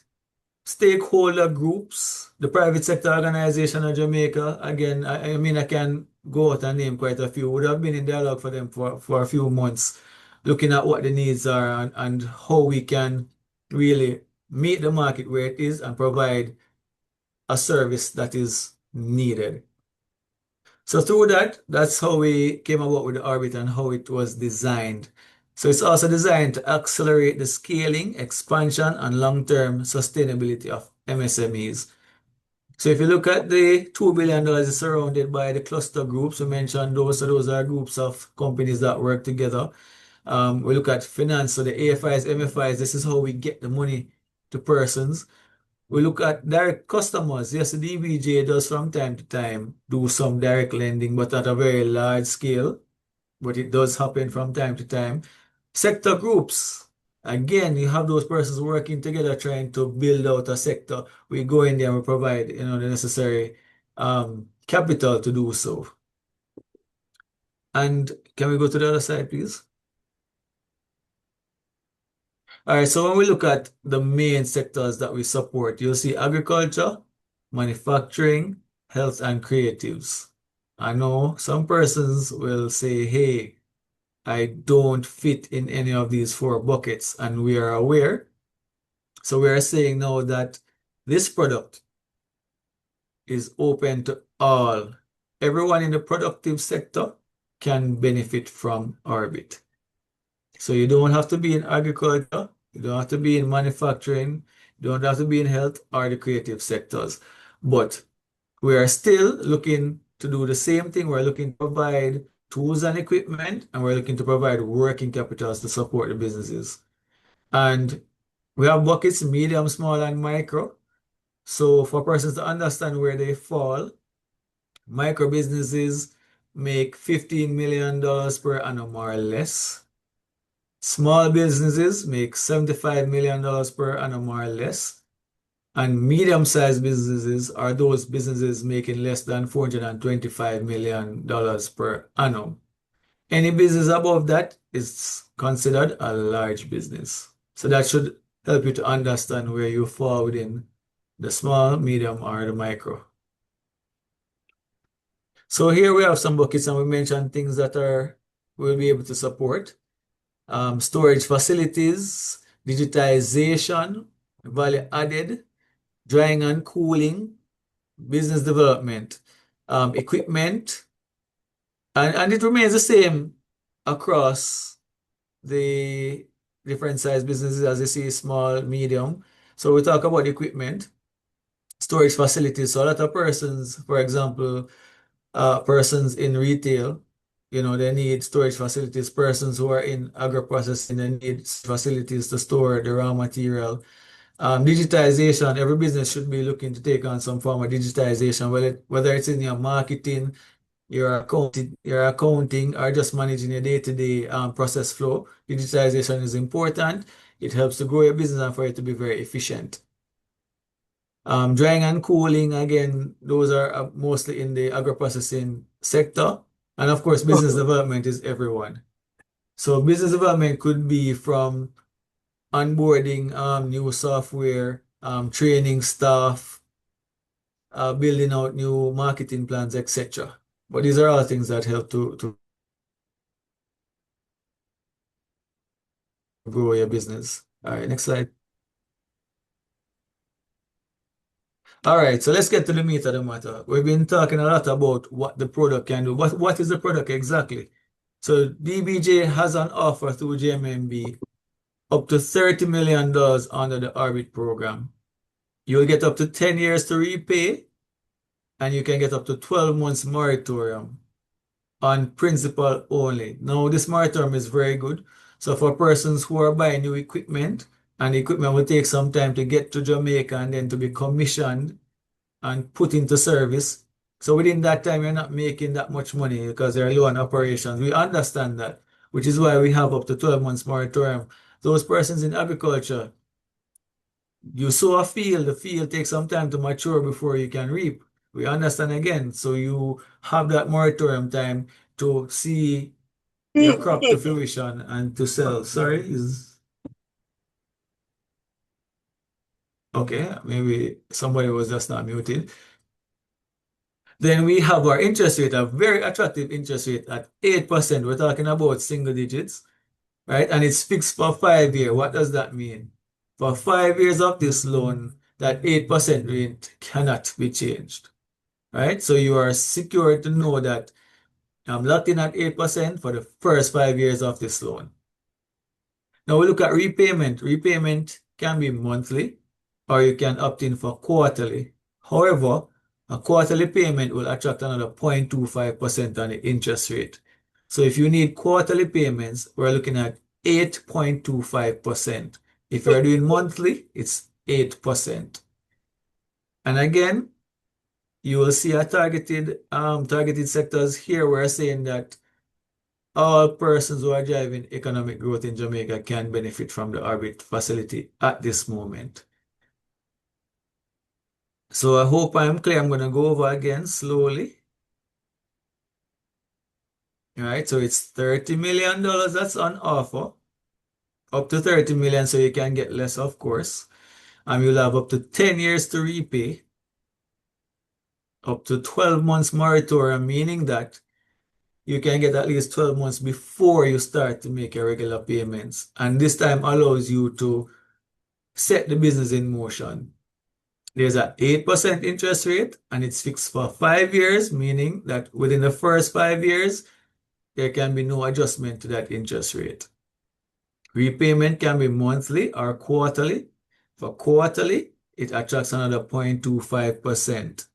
stakeholder groups, the private sector organization of Jamaica, again, I mean, I can go out and name quite a few, would have been in dialogue for them for a few months, looking at what the needs are and how we can really meet the market where it is and provide a service that is needed. So through that, that's how we came about with the Orbit and how it was designed. So it's also designed to accelerate the scaling, expansion, and long-term sustainability of MSMEs. So if you look at the $2 billion is surrounded by the cluster groups, we mentioned those, so those are groups of companies that work together. We look at finance, so the AFIs, MFIs, this is how we get the money to persons. We look at direct customers. Yes, the DBJ does from time to time do some direct lending, but at a very large scale. But it does happen from time to time. Sector groups. Again, you have those persons working together trying to build out a sector. We go in there and we provide, the necessary capital to do so. And can we go to the other side, please? All right, so when we look at the main sectors that we support, you'll see agriculture, manufacturing, health, and creatives. I know some persons will say, hey, I don't fit in any of these four buckets, and we are aware. So we are saying now that this product is open to all. Everyone in the productive sector can benefit from Orbit. So you don't have to be in agriculture, you don't have to be in manufacturing, you don't have to be in health or the creative sectors. But we are still looking to do the same thing. We're looking to provide tools and equipment, and we're looking to provide working capitals to support the businesses. And we have buckets, medium, small, and micro. So for persons to understand where they fall, micro businesses make $15 million per annum or less. Small businesses make $75 million per annum or less. And medium-sized businesses are those businesses making less than $425 million per annum. Any business above that is considered a large business. So that should help you to understand where you fall within the small, medium, or the micro. So here we have some buckets, and we mentioned things that we'll be able to support. Storage facilities, digitization, value added, drying and cooling, business development, equipment, and it remains the same across the different size businesses, as you see, small, medium. So we talk about equipment, storage facilities. So a lot of persons, for example, persons in retail, they need storage facilities. Persons who are in agro-processing, they need facilities to store the raw material. Digitization, every business should be looking to take on some form of digitization, whether it's in your marketing, your accounting, or just managing your day-to-day process flow. Digitization is important. It helps to grow your business and for it to be very efficient. Drying and cooling, again, those are mostly in the agro-processing sector. And of course, business development is everyone. So business development could be from onboarding new software, training staff, building out new marketing plans, etc. But these are all things that help to grow your business. All right, next slide. All right, so let's get to the meat of the matter. We've been talking a lot about what the product can do, but what is the product exactly? So DBJ has an offer through JMMB up to $30 million under the Orbit program. you'll get up to 10 years to repay, and you can get up to 12 months moratorium on principal only. Now, this moratorium is very good. So for persons who are buying new equipment, and the equipment will take some time to get to Jamaica and then to be commissioned and put into service. So within that time, you're not making that much money because they're low on operations. We understand that, which is why we have up to 12 months moratorium. Those persons in agriculture, you sow a field, the field takes some time to mature before you can reap. We understand again. So you have that moratorium time to see your crop to fruition and to sell. Sorry, is okay. Maybe somebody was just not muted. Then we have our interest rate, a very attractive interest rate at 8%. We're talking about single digits, right? And it's fixed for 5 years. What does that mean? For 5 years of this loan, that 8% rate cannot be changed, right? So you are secure to know that I'm locked in at 8% for the first 5 years of this loan. Now we look at repayment. Repayment can be monthly or you can opt in for quarterly. However, a quarterly payment will attract another 0.25% on the interest rate. So if you need quarterly payments, we're looking at 8.25%. If you're doing monthly, it's 8%. And again, you will see a targeted sectors here. We're saying that all persons who are driving economic growth in Jamaica can benefit from the Orbit facility at this moment. So I hope I'm clear. I'm going to go over again slowly. All right, so it's $30 million that's on offer. Up to 30 million, so you can get less, of course. You'll have up to 10 years to repay. Up to 12 months moratorium, meaning that you can get at least 12 months before you start to make your regular payments. And this time allows you to set the business in motion. There's an 8% interest rate and it's fixed for 5 years, meaning that within the first 5 years, there can be no adjustment to that interest rate. Repayment can be monthly or quarterly. For quarterly, it attracts another 0.25%.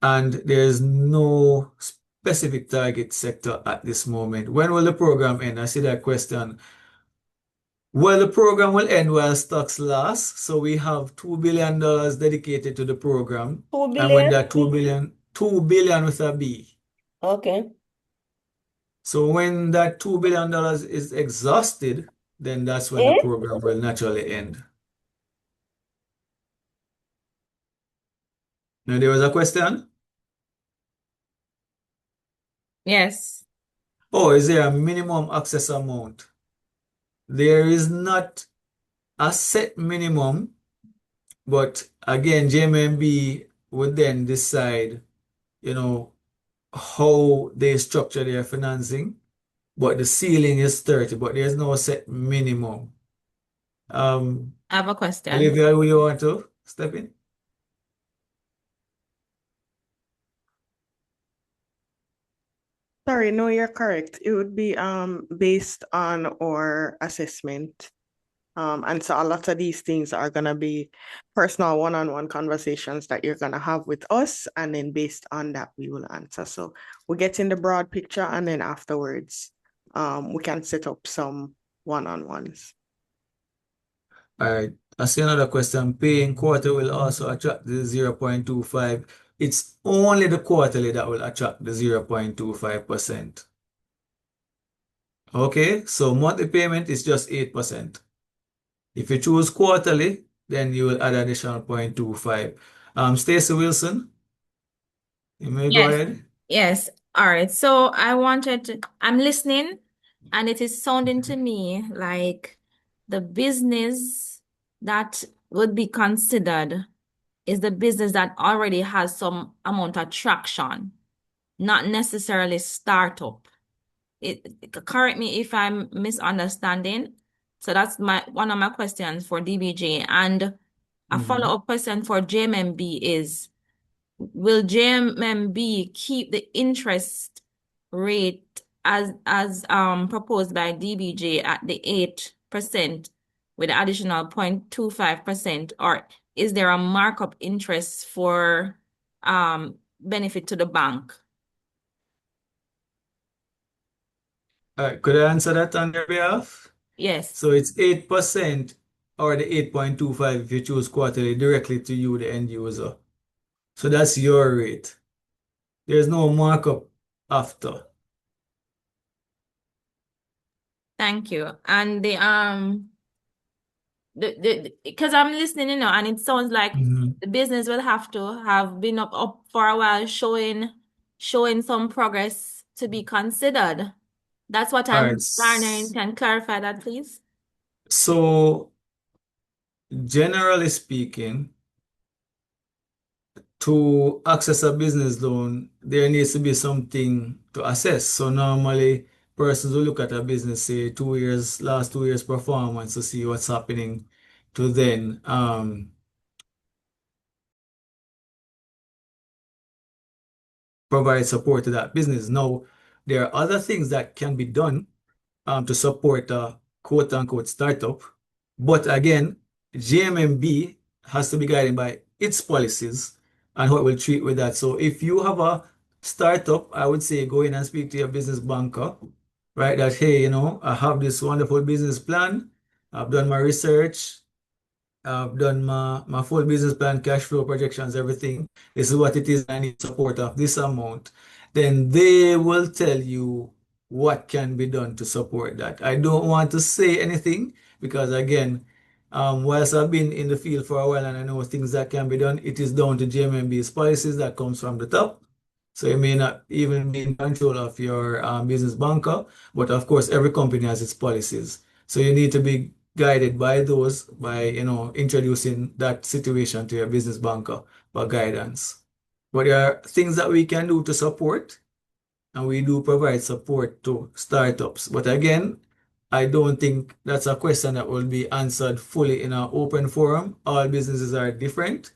And there's no specific target sector at this moment. When will the program end? I see that question. Well, the program will end while stocks last. So we have $2 billion dedicated to the program. 2 And when billion? that 2 billion with a B. Okay. So when that $2 billion is exhausted, then that's when the Eh? program will naturally end. Now, there was a question. Yes. Oh, is there a minimum access amount? There is not a set minimum, but again, JMMB would then decide, how they structure their financing. But the ceiling is 30, but there's no set minimum. I have a question. Olivia, will you want to step in? Sorry, no, you're correct. It would be based on our assessment. And so a lot of these things are gonna be personal one-on-one conversations that you're gonna have with us, and then based on that, we will answer. So we'll get in the broad picture, and then afterwards, we can set up some one-on-ones. All right. I see another question. Paying quarter will also attract the 0.25. It's only the quarterly that will attract the 0.25%. Okay, so monthly payment is just 8%. If you choose quarterly, then you will add additional 0.25. Stacey Wilson, you may go Yes. ahead. Yes. All right. So I'm listening, and it is sounding to me like the business that would be considered is the business that already has some amount of traction, not necessarily startup. Correct me if I'm misunderstanding. So that's one of my questions for DBJ. And a follow-up question for JMMB is, will JMMB keep the interest rate as proposed by DBJ at the 8%, with additional 0.25%, or is there a markup interest for benefit to the bank? Could I answer that on your behalf? Yes. So it's 8% or the 8.25 if you choose quarterly directly to you, the end user. So that's your rate. There's no markup after. Thank you. And because I'm listening, and it sounds like the business will have to have been up for a while, showing some progress to be considered. That's what All I'm right. garnering. Can clarify that, please? So generally speaking, to access a business loan, there needs to be something to assess. So normally persons will look at a business, say last 2 years performance to see what's happening to then provide support to that business. Now, there are other things that can be done to support a quote unquote startup. But again, JMMB has to be guided by its policies and what will treat with that. So if you have a startup, I would say go in and speak to your business banker, right? That, hey, I have this wonderful business plan. I've done my research. I've done my full business plan, cash flow projections, everything. This is what it is. I need support of this amount. Then they will tell you what can be done to support that. I don't want to say anything because again, whilst I've been in the field for a while and I know things that can be done, it is down to JMMB's policies that comes from the top. So you may not even be in control of your business banker, but of course, every company has its policies. So you need to be guided by those by introducing that situation to your business banker for guidance. But there are things that we can do to support, and we do provide support to startups. But again, I don't think that's a question that will be answered fully in an open forum. All businesses are different,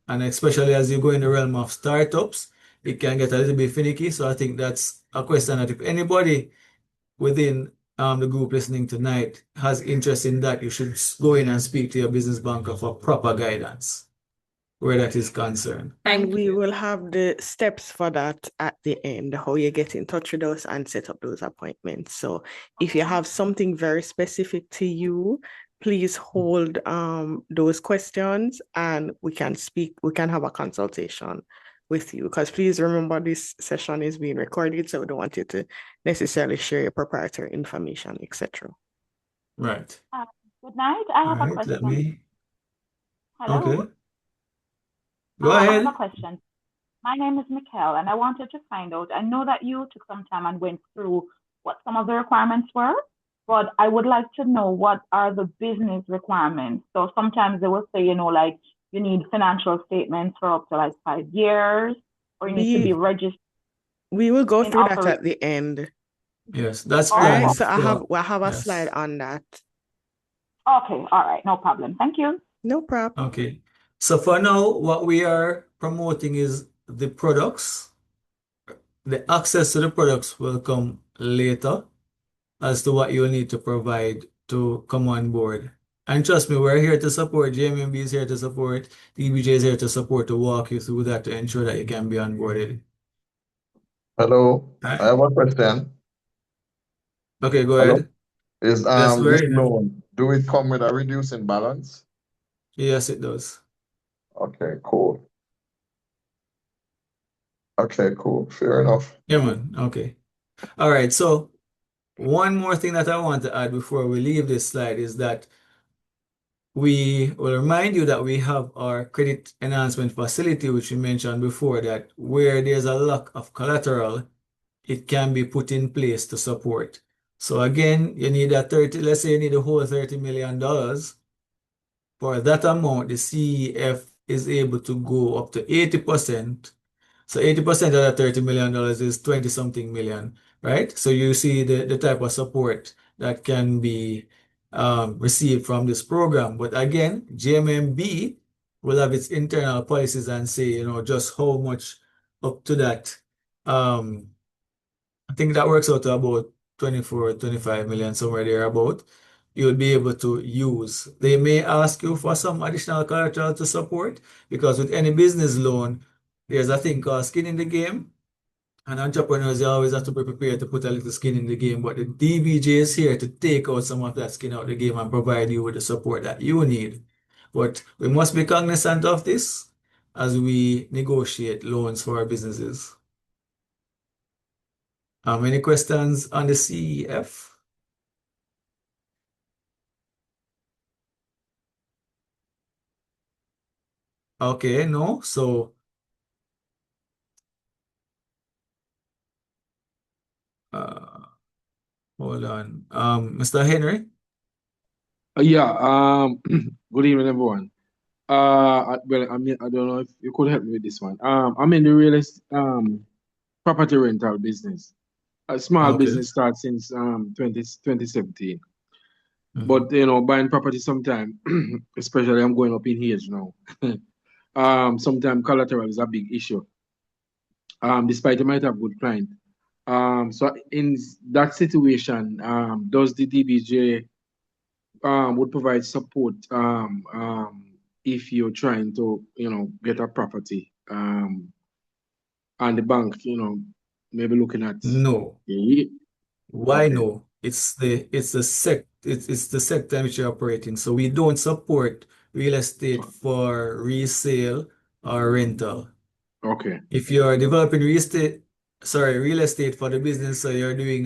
and especially as you go in the realm of startups, it can get a little bit finicky. So I think that's a question that if anybody within the group listening tonight has interest in that, you should go in and speak to your business banker for proper guidance where that is concerned. And we will have the steps for that at the end, how you get in touch with us and set up those appointments. So if you have something very specific to you, please hold those questions and we can have a consultation with you. Because please remember, this session is being recorded, so we don't want you to necessarily share your proprietary information, etc. Right. Good night. I All have a right, question. Hello. Okay. Go ahead. I have a question. My name is Mikkel, and I wanted to find out. I know that you took some time and went through what some of the requirements were, but I would like to know what are the business requirements. So sometimes they will say, like you need financial statements for up to like 5 years, or you need to be registered. We will go through that at the end. Yes, that's all right. planned. So I have a slide on that. Okay, all right, no problem. Thank you. No problem. Okay. So for now, what we are promoting is the products. The access to the products will come later as to what you'll need to provide to come on board. And trust me, we're here to support. JMMB is here to support. DBJ is here to support, to walk you through that to ensure that you can be onboarded. Hello, I have a question. Okay, go Hello? ahead. Is Yes, this very loan, do it come with a reducing balance? Yes, it does. Okay, cool. Okay, cool. Fair enough. Yeah, man. Okay. All right. So one more thing that I want to add before we leave this slide is that we will remind you that we have our credit enhancement facility, which we mentioned before, that where there's a lack of collateral, it can be put in place to support. So again, you need let's say you need a whole $30 million. For that amount, the CEF is able to go up to 80%. So 80% of that $30 million is 20 something million, right? So you see the type of support that can be received from this program. But again, JMMB will have its internal policies and say, just how much up to that. I think that works out to about 24, 25 million, somewhere there about. you'll be able to use. They may ask you for some additional collateral to support, because with any business loan, there's a thing called skin in the game. And entrepreneurs, they always have to be prepared to put a little skin in the game. But the DBJ is here to take out some of that skin out of the game and provide you with the support that you need. But we must be cognizant of this as we negotiate loans for our businesses. Any questions on the CEF? Okay, no. So hold on. Mr. Henry? Yeah, good evening, everyone. Well, I mean, I don't know if you could help me with this one. I'm in the property rental business. A small Okay. business started since 2017. Mhm. But buying property sometime, especially I'm going up in age now. Sometimes collateral is a big issue. Despite you might have good client. So in that situation, does the DBJ would provide support if you're trying to get a property and the bank maybe looking at No. yeah, Why okay, no? It's the sector in which you're operating. So we don't support real estate for resale or rental. okay, If you're developing real estate for the business, so you're doing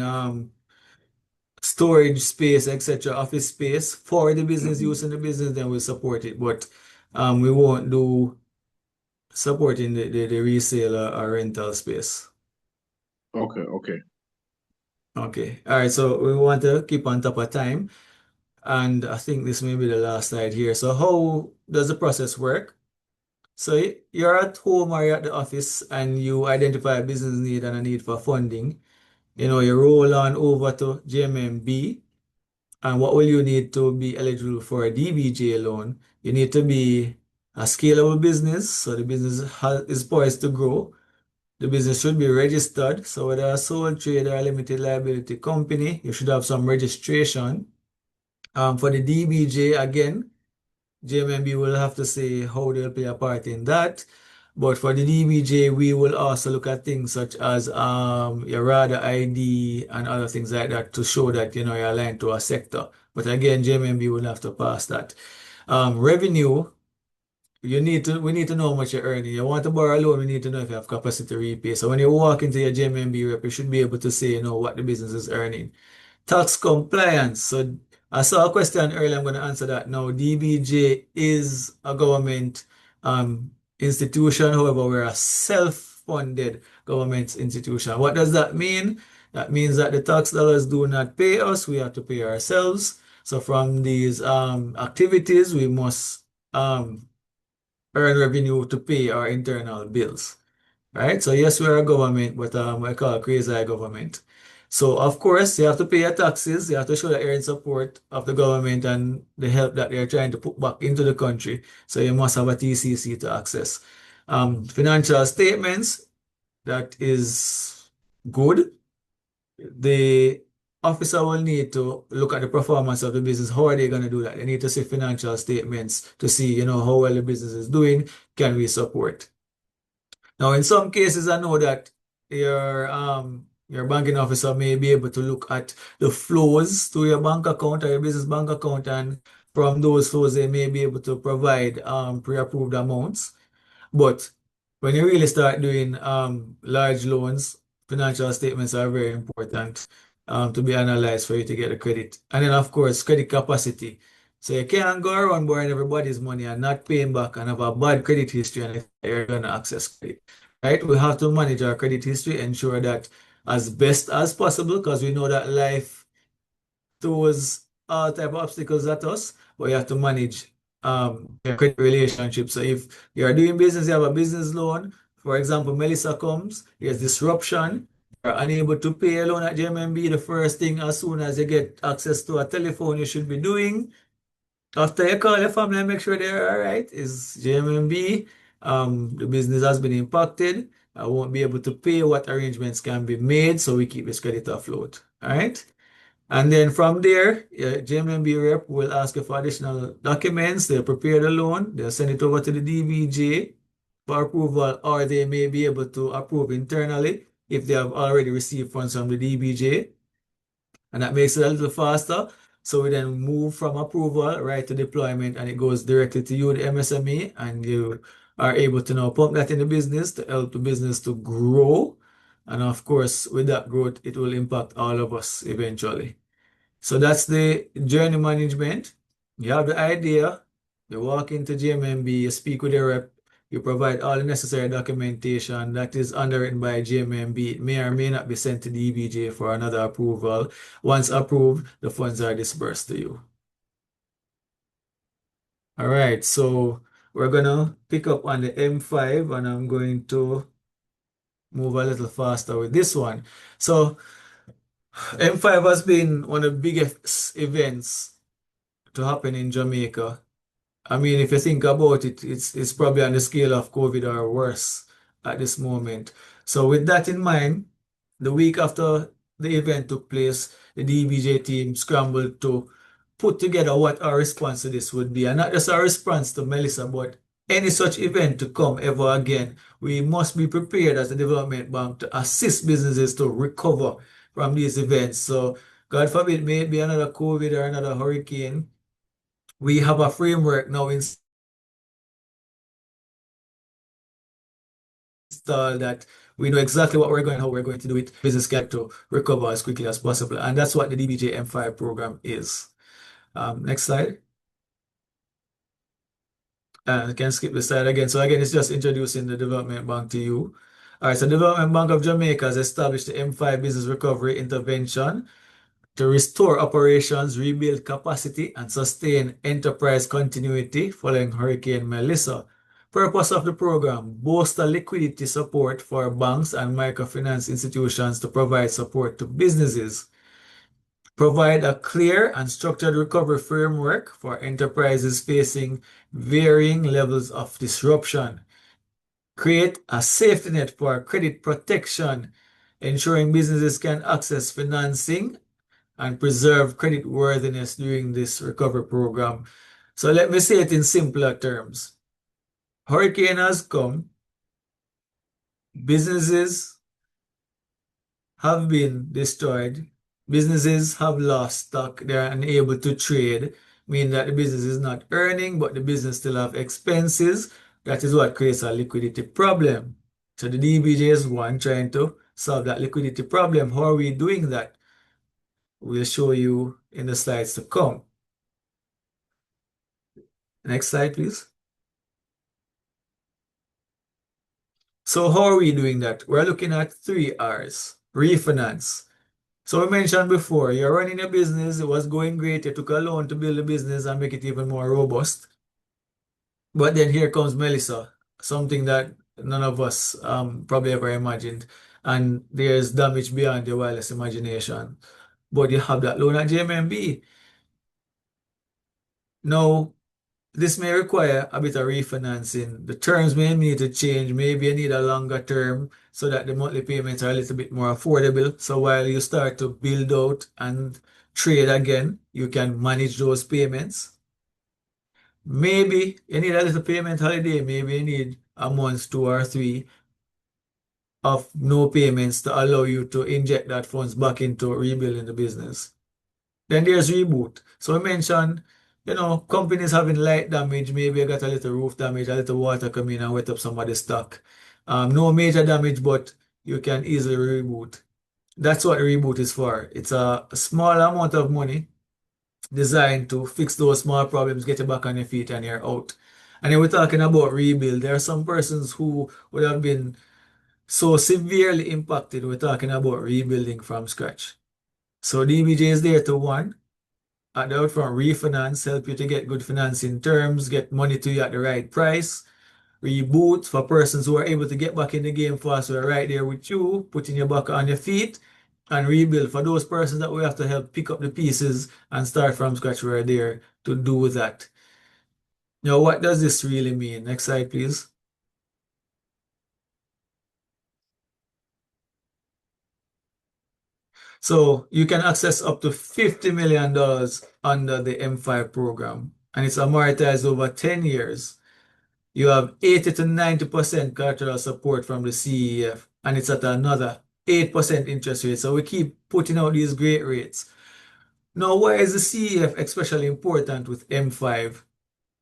storage space, etc., office space for the business use in the business, then we'll support it. But we won't do supporting the resale or rental space. okay, okay. Okay. All right. So we want to keep on top of time. And I think this may be the last slide here. So how does the process work? So you're at home or you're at the office and you identify a business need and a need for funding. You roll on over to JMMB. And what will you need to be eligible for a DBJ loan? You need to be a scalable business, so the business is poised to grow. The business should be registered. So whether a sole trader or a limited liability company, you should have some registration. For the DBJ, again, JMMB will have to say how they'll play a part in that. But for the DBJ, we will also look at things such as your RADA ID and other things like that to show that you're aligned to a sector. But again, JMMB will have to pass that. Revenue, we need to know how much you're earning. You want to borrow a loan, we need to know if you have capacity to repay. So when you walk into your JMMB rep, you should be able to say, what the business is earning. Tax compliance. So I saw a question earlier. I'm going to answer that now. DBJ is a government institution. However, we're a self-funded government institution. What does that mean? That means that the tax dollars do not pay us. We have to pay ourselves. So from these activities, we must earn revenue to pay our internal bills. Right? So yes, we're a government, but we call it quasi government. So of course, you have to pay your taxes. You have to show that you're in support of the government and the help that they're trying to put back into the country. So you must have a TCC to access. Financial statements, that is good. The officer will need to look at the performance of the business. How are they going to do that? They need to see financial statements to see, how well the business is doing. Can we support? Now, in some cases, I know that your banking officer may be able to look at the flows to your bank account or your business bank account, and from those flows, they may be able to provide pre-approved amounts. But when you really start doing large loans, financial statements are very important to be analyzed for you to get a credit. And then, of course, credit capacity. So you can't go around borrowing everybody's money and not paying back and have a bad credit history and you're going to access credit. Right? We have to manage our credit history, ensure that as best as possible, because we know that life throws all type of obstacles at us, but you have to manage your credit relationship. So if you're doing business, you have a business loan. For example, Melissa comes, there's disruption, you're unable to pay a loan at JMMB. The first thing, as soon as you get access to a telephone, you should be doing after you call your family and make sure they're all right, is JMMB. The business has been impacted. I won't be able to pay. What arrangements can be made so we keep this credit afloat. All right. And then from there, JMMB rep will ask you for additional documents. They'll prepare the loan. They'll send it over to the DBJ for approval, or they may be able to approve internally if they have already received funds from the DBJ. And that makes it a little faster. So we then move from approval right to deployment, and it goes directly to you, the MSME, and you are able to now pump that in the business to help the business to grow. And of course, with that growth, it will impact all of us eventually. So that's the journey management. You have the idea, you walk into JMMB, you speak with your rep, you provide all the necessary documentation that is underwritten by JMMB. It may or may not be sent to DBJ for another approval. Once approved, the funds are disbursed to you. All right, so we're gonna pick up on the M5, and I'm going to move a little faster with this one. So M5 has been one of the biggest events to happen in Jamaica. I mean, if you think about it, it's probably on the scale of COVID or worse at this moment. So with that in mind, the week after the event took place, the DBJ team scrambled to put together what our response to this would be. And not just our response to Melissa, but any such event to come ever again. We must be prepared as a development bank to assist businesses to recover from these events. So God forbid, may it be another COVID or another hurricane. We have a framework now installed that we know exactly what we're going, how we're going to do it. Business get to recover as quickly as possible. And that's what the DBJ M5 program is. Next slide. You can skip the slide again. So again, it's just introducing the Development Bank to you. All right, so Development Bank of Jamaica has established the M5 Business Recovery Intervention to restore operations, rebuild capacity, and sustain enterprise continuity following Hurricane Melissa. Purpose of the program: bolster liquidity support for banks and microfinance institutions to provide support to businesses. Provide a clear and structured recovery framework for enterprises facing varying levels of disruption. Create a safety net for credit protection, ensuring businesses can access financing and preserve credit worthiness during this recovery program. So let me say it in simpler terms. Hurricane has come, businesses have been destroyed, businesses have lost stock, they're unable to trade, meaning that the business is not earning, but the business still have expenses. That is what creates a liquidity problem. So the DBJ is one trying to solve that liquidity problem. How are we doing that? We'll show you in the slides to come. Next slide, please. So how are we doing that? We're looking at 3 R's. Refinance. So we mentioned before, you're running a business, it was going great, you took a loan to build a business and make it even more robust. But then here comes Melissa, something that none of us probably ever imagined. And there's damage beyond your wildest imagination. But you have that loan at JMMB. Now, this may require a bit of refinancing. The terms may need to change. Maybe you need a longer term so that the monthly payments are a little bit more affordable. So while you start to build out and trade again, you can manage those payments. Maybe you need a little payment holiday. Maybe you need a month, 2 or 3 of no payments to allow you to inject that funds back into rebuilding the business. Then there's reboot. So I mentioned, companies having light damage, maybe you got a little roof damage, a little water coming in and wet up somebody's stock. No major damage, but you can easily reboot. That's what reboot is for. It's a small amount of money designed to fix those small problems, get you back on your feet, and you're out. And then we're talking about rebuild. There are some persons who would have been so severely impacted. We're talking about rebuilding from scratch. So DBJ is there to, one, at the upfront refinance, help you to get good financing terms, get money to you at the right price. Reboot for persons who are able to get back in the game fast. We're right there with you, putting you back on your feet. And rebuild for those persons that we have to help pick up the pieces and start from scratch. We're there to do that. Now, what does this really mean? Next slide, please. So you can access up to $50 million under the M5 program, and it's amortized over 10 years. You have 80 to 90% collateral support from the CEF, and it's at another 8% interest rate. So we keep putting out these great rates. Now, why is the CEF especially important with M5?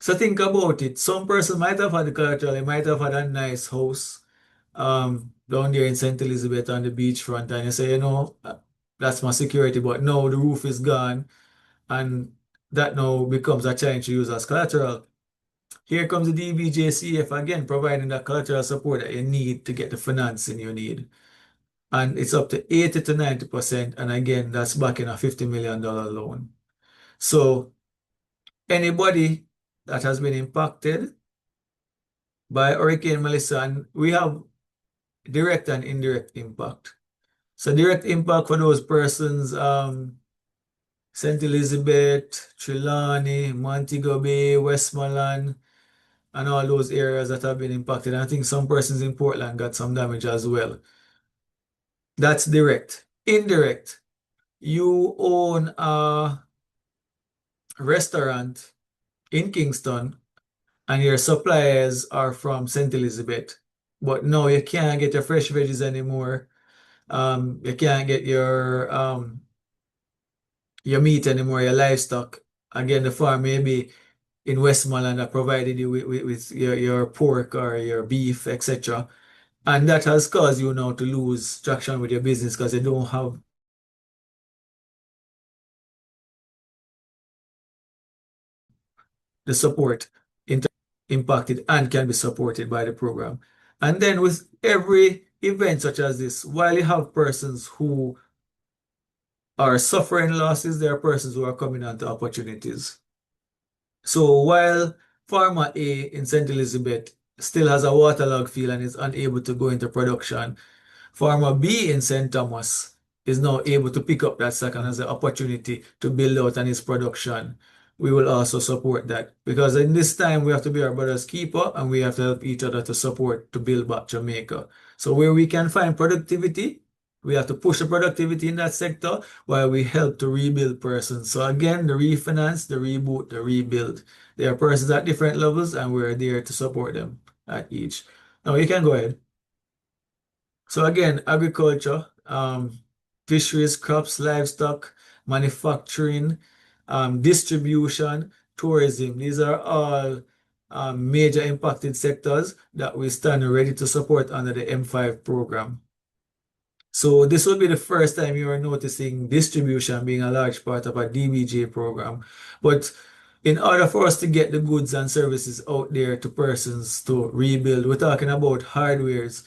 So think about it. Some person might have had the collateral, they might have had a nice house down there in St. Elizabeth on the beachfront, and you say, that's my security, but no, the roof is gone, and that now becomes a challenge to use as collateral. Here comes the DBJ CF again, providing that collateral support that you need to get the financing you need. And it's up to 80 to 90%. And again, that's backing a $50 million loan. So anybody that has been impacted by Hurricane Melissa, and we have direct and indirect impact. So direct impact for those persons, St. Elizabeth, Trelawney, Montego Bay, Westmoreland, and all those areas that have been impacted. And I think some persons in Portland got some damage as well. That's direct. Indirect, you own a restaurant in Kingston and your suppliers are from St. Elizabeth, but no, you can't get your fresh veggies anymore. You can't get your meat anymore, your livestock. Again, the farm may be in Westmoreland that provided you with your pork or your beef, etc. And that has caused you now to lose traction with your business because you don't have the support impacted and can be supported by the program. And then with every event such as this, while you have persons who are suffering losses, there are persons who are coming onto opportunities. So while Pharma A in St. Elizabeth still has a waterlogged field and is unable to go into production, Pharma B in St. Thomas is now able to pick up that slack and has the opportunity to build out on its production. We will also support that because in this time we have to be our brother's keeper and we have to help each other to support to build back Jamaica. So where we can find productivity, we have to push the productivity in that sector while we help to rebuild persons. So again, the refinance, the reboot, the rebuild. There are persons at different levels and we're there to support them at each. Now you can go ahead. So again, agriculture, fisheries, crops, livestock, manufacturing, distribution, tourism. These are all major impacted sectors that we stand ready to support under the M5 program. So this will be the first time you are noticing distribution being a large part of a DBJ program. But in order for us to get the goods and services out there to persons to rebuild, we're talking about hardwares.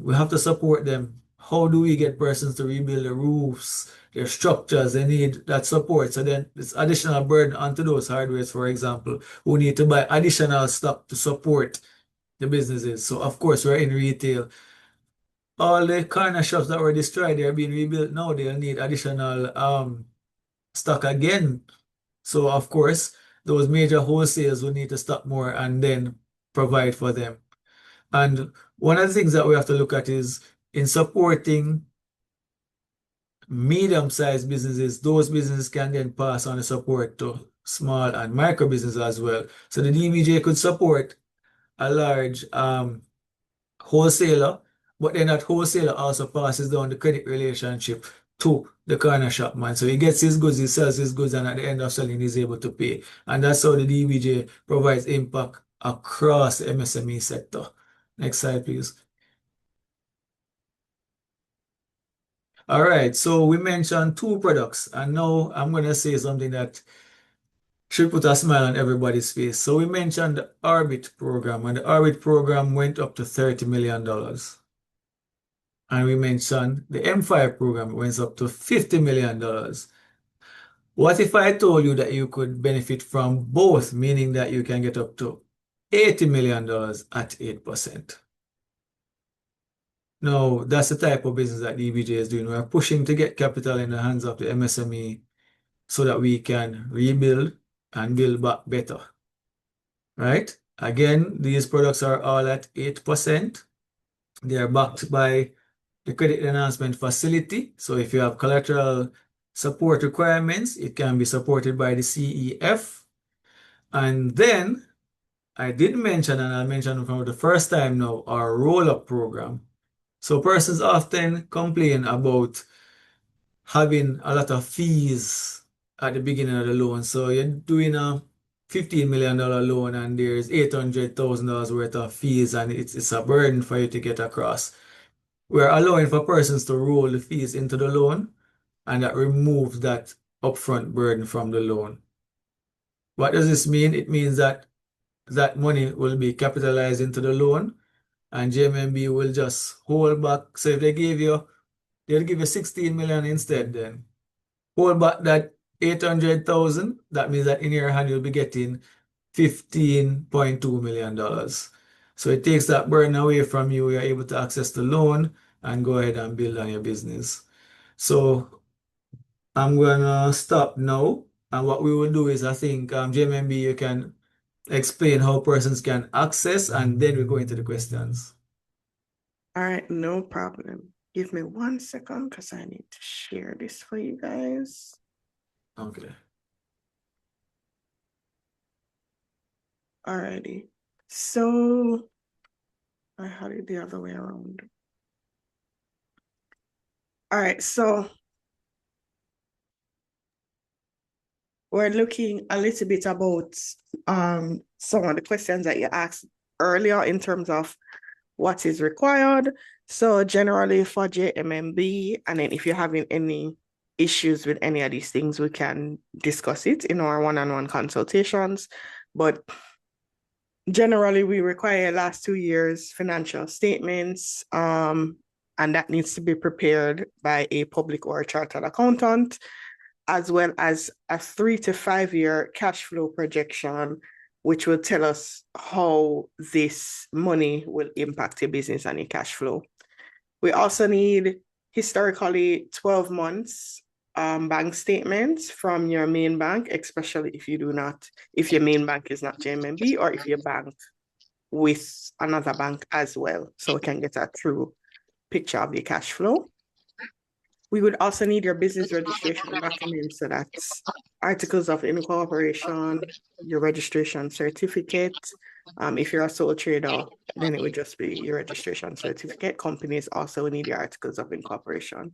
We have to support them. How do we get persons to rebuild the roofs, their structures? They need that support. So then it's additional burden onto those hardwares, for example, who need to buy additional stock to support the businesses. So of course, we're in retail. All the corner shops that were destroyed, they're being rebuilt now. They'll need additional stock again. So of course, those major wholesales will need to stock more and then provide for them. And one of the things that we have to look at is in supporting medium-sized businesses, those businesses can then pass on the support to small and micro businesses as well. So the DBJ could support a large wholesaler, but then that wholesaler also passes down the credit relationship to the corner shop man. So he gets his goods, he sells his goods, and at the end of selling, he's able to pay. And that's how the DBJ provides impact across the MSME sector. Next slide, please. All right, so we mentioned two products, and now I'm going to say something that should put a smile on everybody's face. So we mentioned the Orbit program, and the Orbit program went up to $30 million. And we mentioned the M5 program went up to $50 million. What if I told you that you could benefit from both, meaning that you can get up to $80 million at 8%? No, that's the type of business that DBJ is doing. We're pushing to get capital in the hands of the MSME so that we can rebuild and build back better. Right? Again, these products are all at 8%. They are backed by the credit enhancement facility. So if you have collateral support requirements, it can be supported by the CEF. And then I did mention, and I mentioned for the first time now, our roll-up program. So persons often complain about having a lot of fees at the beginning of the loan. So you're doing a $15 million loan and there's $800,000 worth of fees, and it's a burden for you to get across. We're allowing for persons to roll the fees into the loan, and that removes that upfront burden from the loan. What does this mean? It means that that money will be capitalized into the loan, and JMMB will just hold back. So if they'll give you 16 million instead, then hold back that 800,000. That means that in your hand you'll be getting $15.2 million. So it takes that burden away from you. You're able to access the loan and go ahead and build on your business. So I'm gonna stop now. And what we will do is, I think, JMMB, you can explain how persons can access, and then we go into the questions. All right, no problem. Give me 1 second because I need to share this for you guys. Okay. Alrighty. So I had it the other way around. All right, so we're looking a little bit about some of the questions that you asked earlier in terms of what is required. So generally for JMMB, and then if you're having any issues with any of these things, we can discuss it in our one-on-one consultations. But generally, we require last 2 years financial statements, and that needs to be prepared by a public or a chartered accountant, as well as a 3 to 5 year cash flow projection, which will tell us how this money will impact your business and your cash flow. We also need historically 12 months bank statements from your main bank, especially if your main bank is not JMMB, or if you bank with another bank as well, so we can get a true picture of your cash flow. We would also need your business registration documents, so that's articles of incorporation, your registration certificate. If you're a sole trader, then it would just be your registration certificate. Companies also need your articles of incorporation.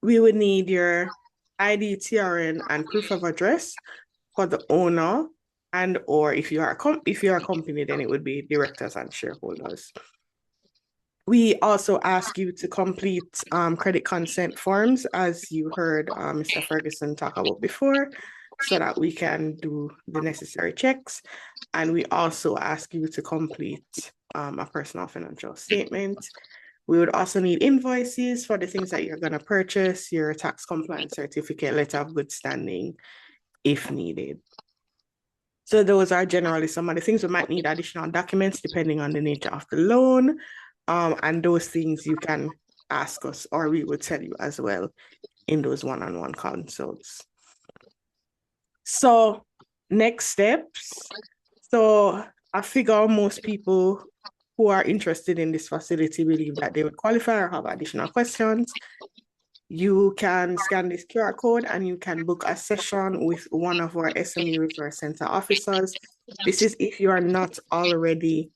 We would need your ID, TRN, and proof of address for the owner, and or if you are a company, then it would be directors and shareholders. We also ask you to complete credit consent forms, as you heard Mr. Ferguson talk about before, so that we can do the necessary checks. And we also ask you to complete a personal financial statement. We would also need invoices for the things that you're going to purchase, your tax compliance certificate, letter of good standing, if needed. So those are generally some of the things. We might need additional documents depending on the nature of the loan. And those things you can ask us, or we would tell you as well in those one-on-one consults. So next steps. So I figure most people who are interested in this facility believe that they would qualify or have additional questions. You can scan this QR code and you can book a session with one of our SME Resource Center officers. This is if you are not already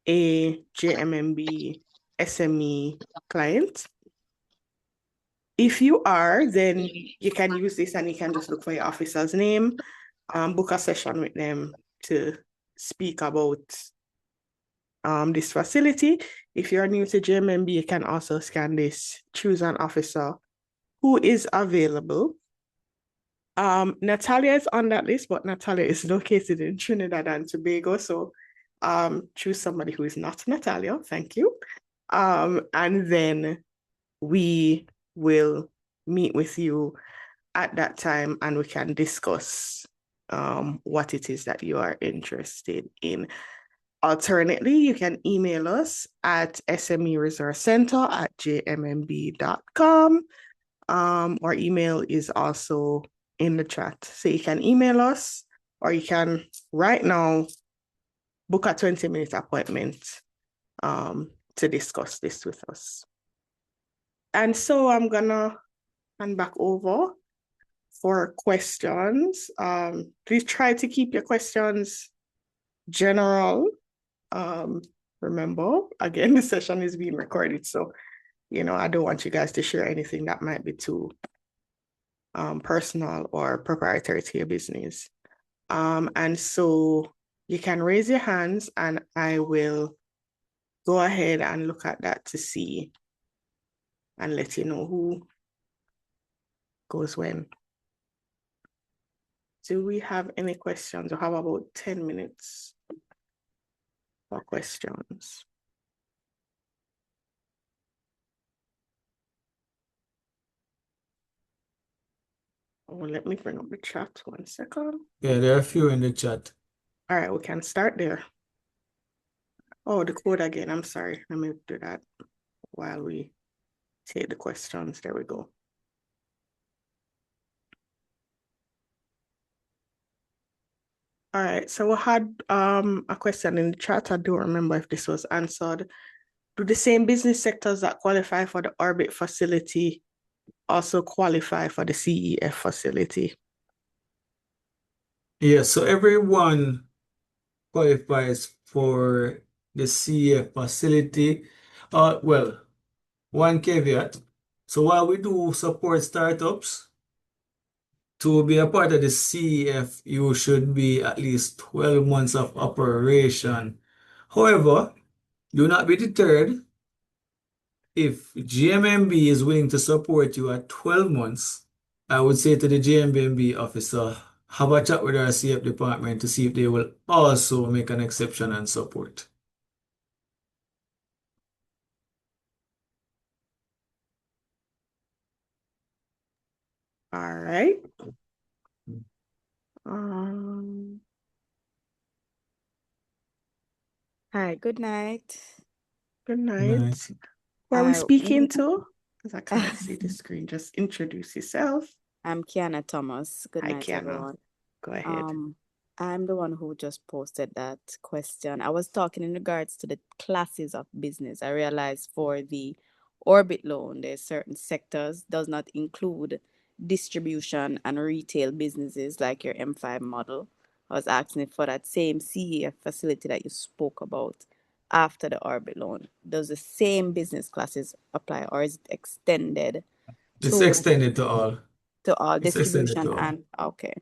a JMMB SME client. If you are, then you can use this and you can just look for your officer's name, book a session with them to speak about this facility. If you're new to JMMB, you can also scan this, choose an officer who is available. Natalia is on that list, but Natalia is located in Trinidad and Tobago, so choose somebody who is not Natalia. Thank you. And then we will meet with you at that time and we can discuss what it is that you are interested in. Alternately, you can email us at smeresourcecenter@jmmb.com. Our email is also in the chat. So you can email us, or you can right now book a 20-minute appointment to discuss this with us. And so I'm gonna hand back over for questions. Please try to keep your questions general. Remember, again, the session is being recorded, so I don't want you guys to share anything that might be too personal or proprietary to your business. And so you can raise your hands and I will go ahead and look at that to see and let you know who goes when. Do we have any questions? We have about 10 minutes for questions. Oh, let me bring up the chat 1 second. Yeah, there are a few in the chat. All right, we can start there. Oh, the code again. I'm sorry. Let me do that while we take the questions. There we go. All right, so we had a question in the chat. I don't remember if this was answered. Do the same business sectors that qualify for the Orbit facility also qualify for the CEF facility? Yes, so everyone qualifies for the CEF facility. Well, one caveat. So while we do support startups, to be a part of the CEF, you should be at least 12 months of operation. However, do not be deterred. If JMMB is willing to support you at 12 months, I would say to the JMMB officer, have a chat with our CF department to see if they will also make an exception and support. All right. Hi, good night. Good night. Nice. Who are we speaking to? Because I can't see the screen. Just introduce yourself. I'm Kiana Thomas. Good Hi, night, Kiana. everyone. Go ahead. I'm the one who just posted that question. I was talking in regards to the classes of business. I realized for the Orbit Loan, there's certain sectors does not include distribution and retail businesses like your M5 model. I was asking if for that same CEF facility that you spoke about after the Orbit Loan, does the same business classes apply or is it extended It's to extended to all. It's extended distribution to all. and okay.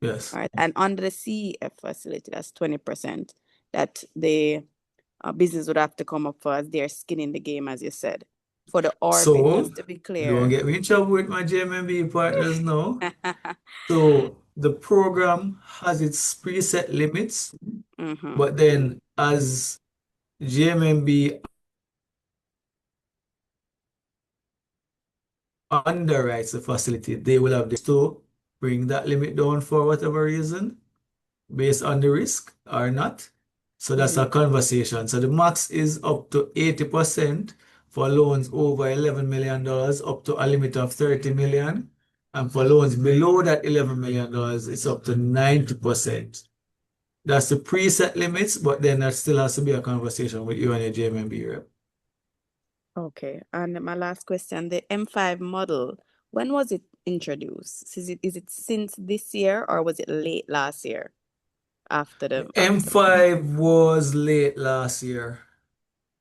Yes. All right. And under the CEF facility, that's 20% that the business would have to come up for as their skin in the game, as you said. For the Orbit, So, just to be don't clear. get me in trouble with my JMMB partners now. So, the program has its preset limits, but then as JMMB underwrites the facility, they will have to bring that limit down for whatever reason, based on the risk or not. So that's a conversation. So the max is up to 80% for loans over $11 million, up to a limit of 30 million. And for loans below that $11 million, it's up to 90%. That's the preset limits, but then there still has to be a conversation with you and your JMMB rep. Okay. And my last question, the M5 model, when was it introduced? Is it since this year or was it late last year? After the M5 was late last year.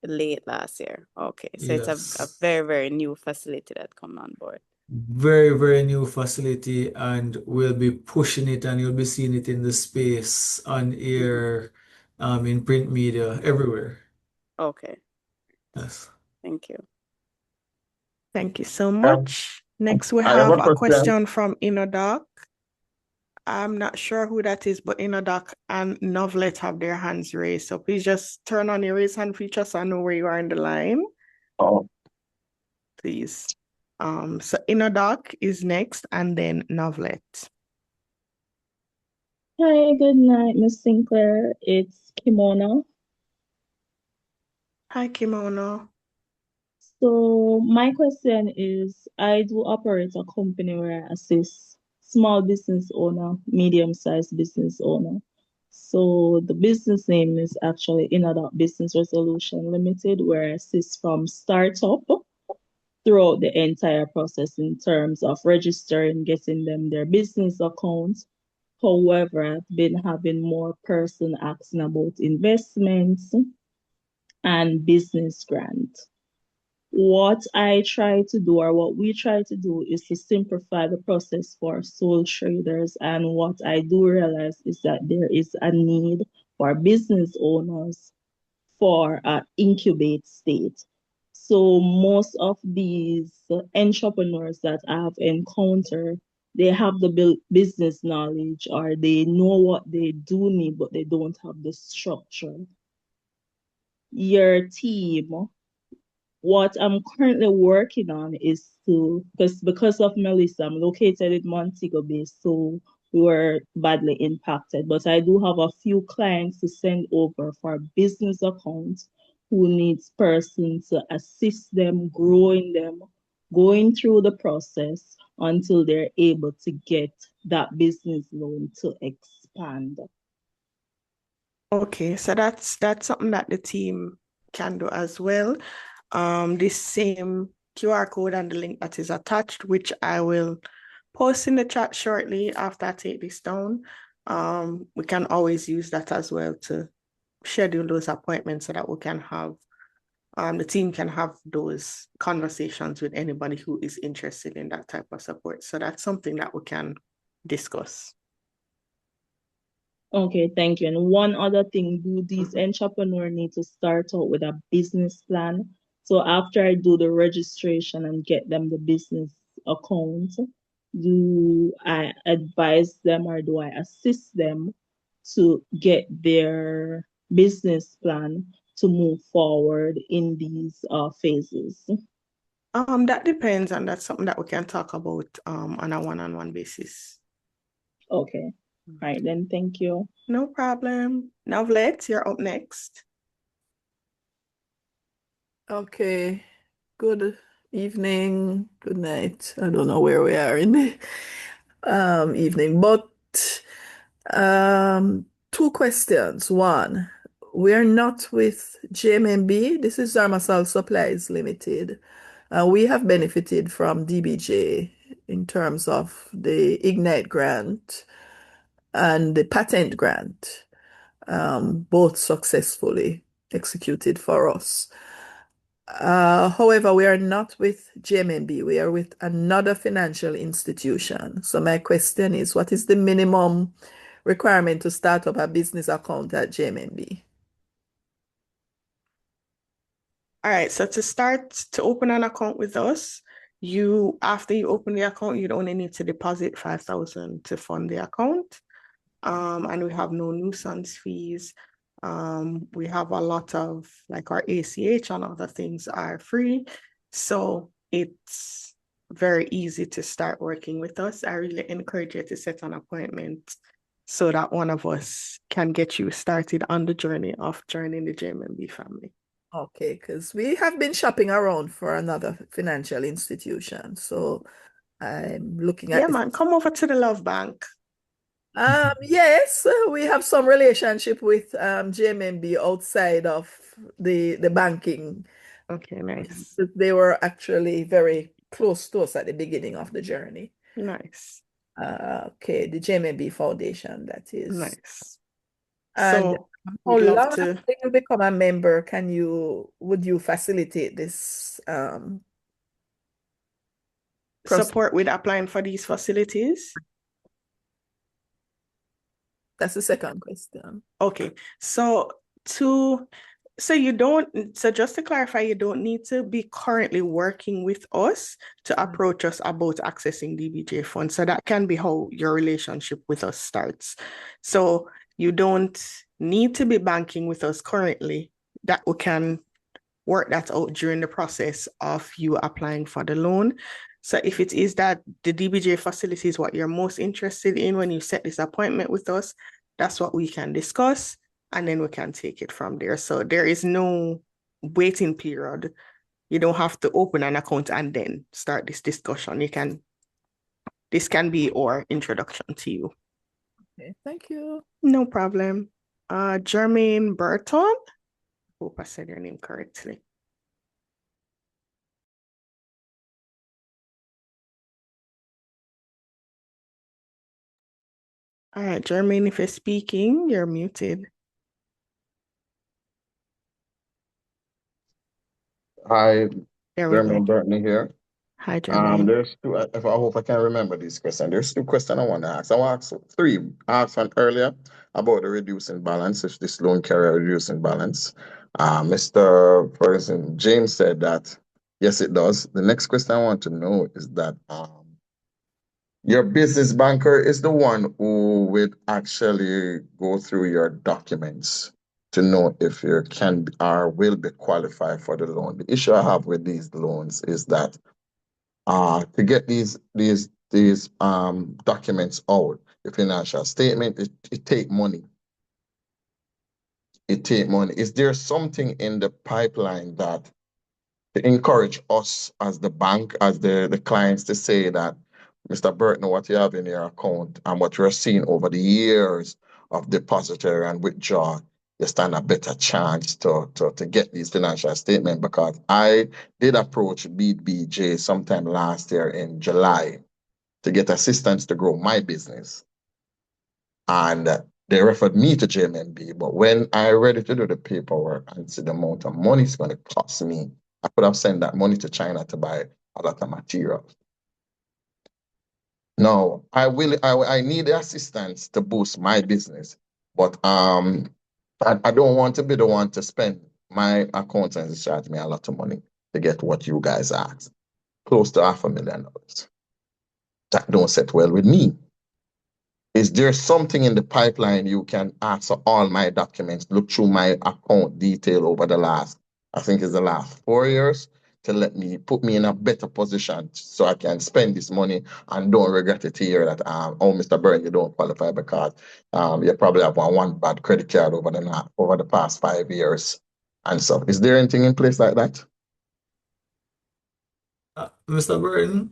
Late last year. Okay. So it's a Yes. very, very new facility that come on board. Very, very new facility, and we'll be pushing it, and you'll be seeing it in the space, on air, in print media, everywhere. Okay. Yes. Thank you. Thank you so much. Next, we I have have a a question. question from Inodoc. I'm not sure who that is, but Inodoc and Novelet have their hands raised. So please just turn on your raise hand feature so I know where you are in the line. Oh, Please. So Inodoc is next and then Novelet. Hi, good night, Miss Sinclair. It's Kimono. Hi, Kimono. So my question is, I do operate a company where I assist small business owner, medium-sized business owner So the business name is actually InAdopt Business Resolution Limited, where I assist from startup throughout the entire process in terms of registering, getting them their business accounts. However, I've been having more person asking about investments and business grant. What I try to do, or what we try to do, is to simplify the process for sole traders. And what I do realize is that there is a need for business owners for an incubate state. So most of these entrepreneurs that I've encountered, they have the business knowledge, or they know what they do need, but they don't have the structure. Your team, what I'm currently working on is to, because of Melissa, I'm located in Montego Bay, so we were badly impacted. But I do have a few clients to send over for business accounts who needs persons to assist them, growing them, going through the process until they're able to get that business loan to expand. Okay, so that's something that the team can do as well. This same QR code and the link that is attached, which I will post in the chat shortly after I take this down. We can always use that as well to schedule those appointments so that we can have the team can have those conversations with anybody who is interested in that type of support. So that's something that we can discuss. Okay, thank you. And one other thing, do these entrepreneurs need to start out with a business plan? So after I do the registration and get them the business account, do I advise them, or do I assist them to get their business plan to move forward in these phases? That depends, and that's something that we can talk about on a one-on-one basis. Okay. All right, then thank you. No problem. Now, Vlet, you're up next. Okay. Good evening, good night. I don't know where we are in the evening, but two questions. One, we're not with JMMB. This is Zarmasal Supplies Limited. We have benefited from DBJ in terms of the Ignite grant and the patent grant, both successfully executed for us. However, we are not with JMMB. We are with another financial institution. So my question is, what is the minimum requirement to start up a business account at JMMB? All right, so to open an account with us, after you open the account, you'd only need to deposit 5,000 to fund the account. And we have no nuisance fees. We have a lot of, like, our ACH and other things are free. So it's very easy to start working with us. I really encourage you to set an appointment so that one of us can get you started on the journey of joining the JMMB family. Okay, because we have been shopping around for another financial institution. So I'm looking at Yeah, man, come over to the Love Bank. Yes, we have some relationship with JMMB outside of the banking. Okay, nice. They were actually very close to us at the beginning of the journey. Nice. Okay, the JMMB Foundation, that is. Nice. And So how we'd love long to. after you become a member, would you facilitate this support with applying for these facilities? That's the second question. Okay, so just to clarify, you don't need to be currently working with us to approach us about accessing DBJ funds. So that can be how your relationship with us starts. So you don't need to be banking with us currently. That we can work that out during the process of you applying for the loan. So if it is that the DBJ facility is what you're most interested in when you set this appointment with us, that's what we can discuss, and then we can take it from there. So there is no waiting period. You don't have to open an account and then start this discussion. This can be our introduction to you. Okay, thank you. No problem. Jermaine Burton. Hope I said your name correctly. All right, Jermaine, if you're speaking, you're muted. Hi, There we Jeremy go. Burton here. Hi, Jermaine. There's two, if I hope I can remember this question. There's two questions I want to ask. I want to ask three. I asked one earlier about the reducing balance, if this loan carrier reducing balance. Mr. Person James said that yes, it does. The next question I want to know is that your business banker is the one who would actually go through your documents to know if you can or will be qualified for the loan. The issue I have with these loans is that to get these documents out, the financial statement, it take money. It take money. Is there something in the pipeline that to encourage us as the bank, as the clients to say that, Mr. Burton, what you have in your account and what you're seeing over the years of depository and withdrawal, you stand a better chance to get these financial statements, because I did approach BBJ sometime last year in July to get assistance to grow my business. And they referred me to JMMB, but when I ready to do the paperwork and see the amount of money it's going to cost me, I could have sent that money to China to buy a lot of materials. No, I need the assistance to boost my business, but I don't want to be the one to spend. My accountant is charging me a lot of money to get what you guys ask, close to $500,000. That don't sit well with me. Is there something in the pipeline you can answer all my documents, look through my account detail over the last, I think it's the last 4 years, to let me put me in a better position so I can spend this money and don't regret it here that oh, Mr. Byrne, you don't qualify because you probably have one bad credit card over the past 5 years and so. Is there anything in place like that? Mr. Burton,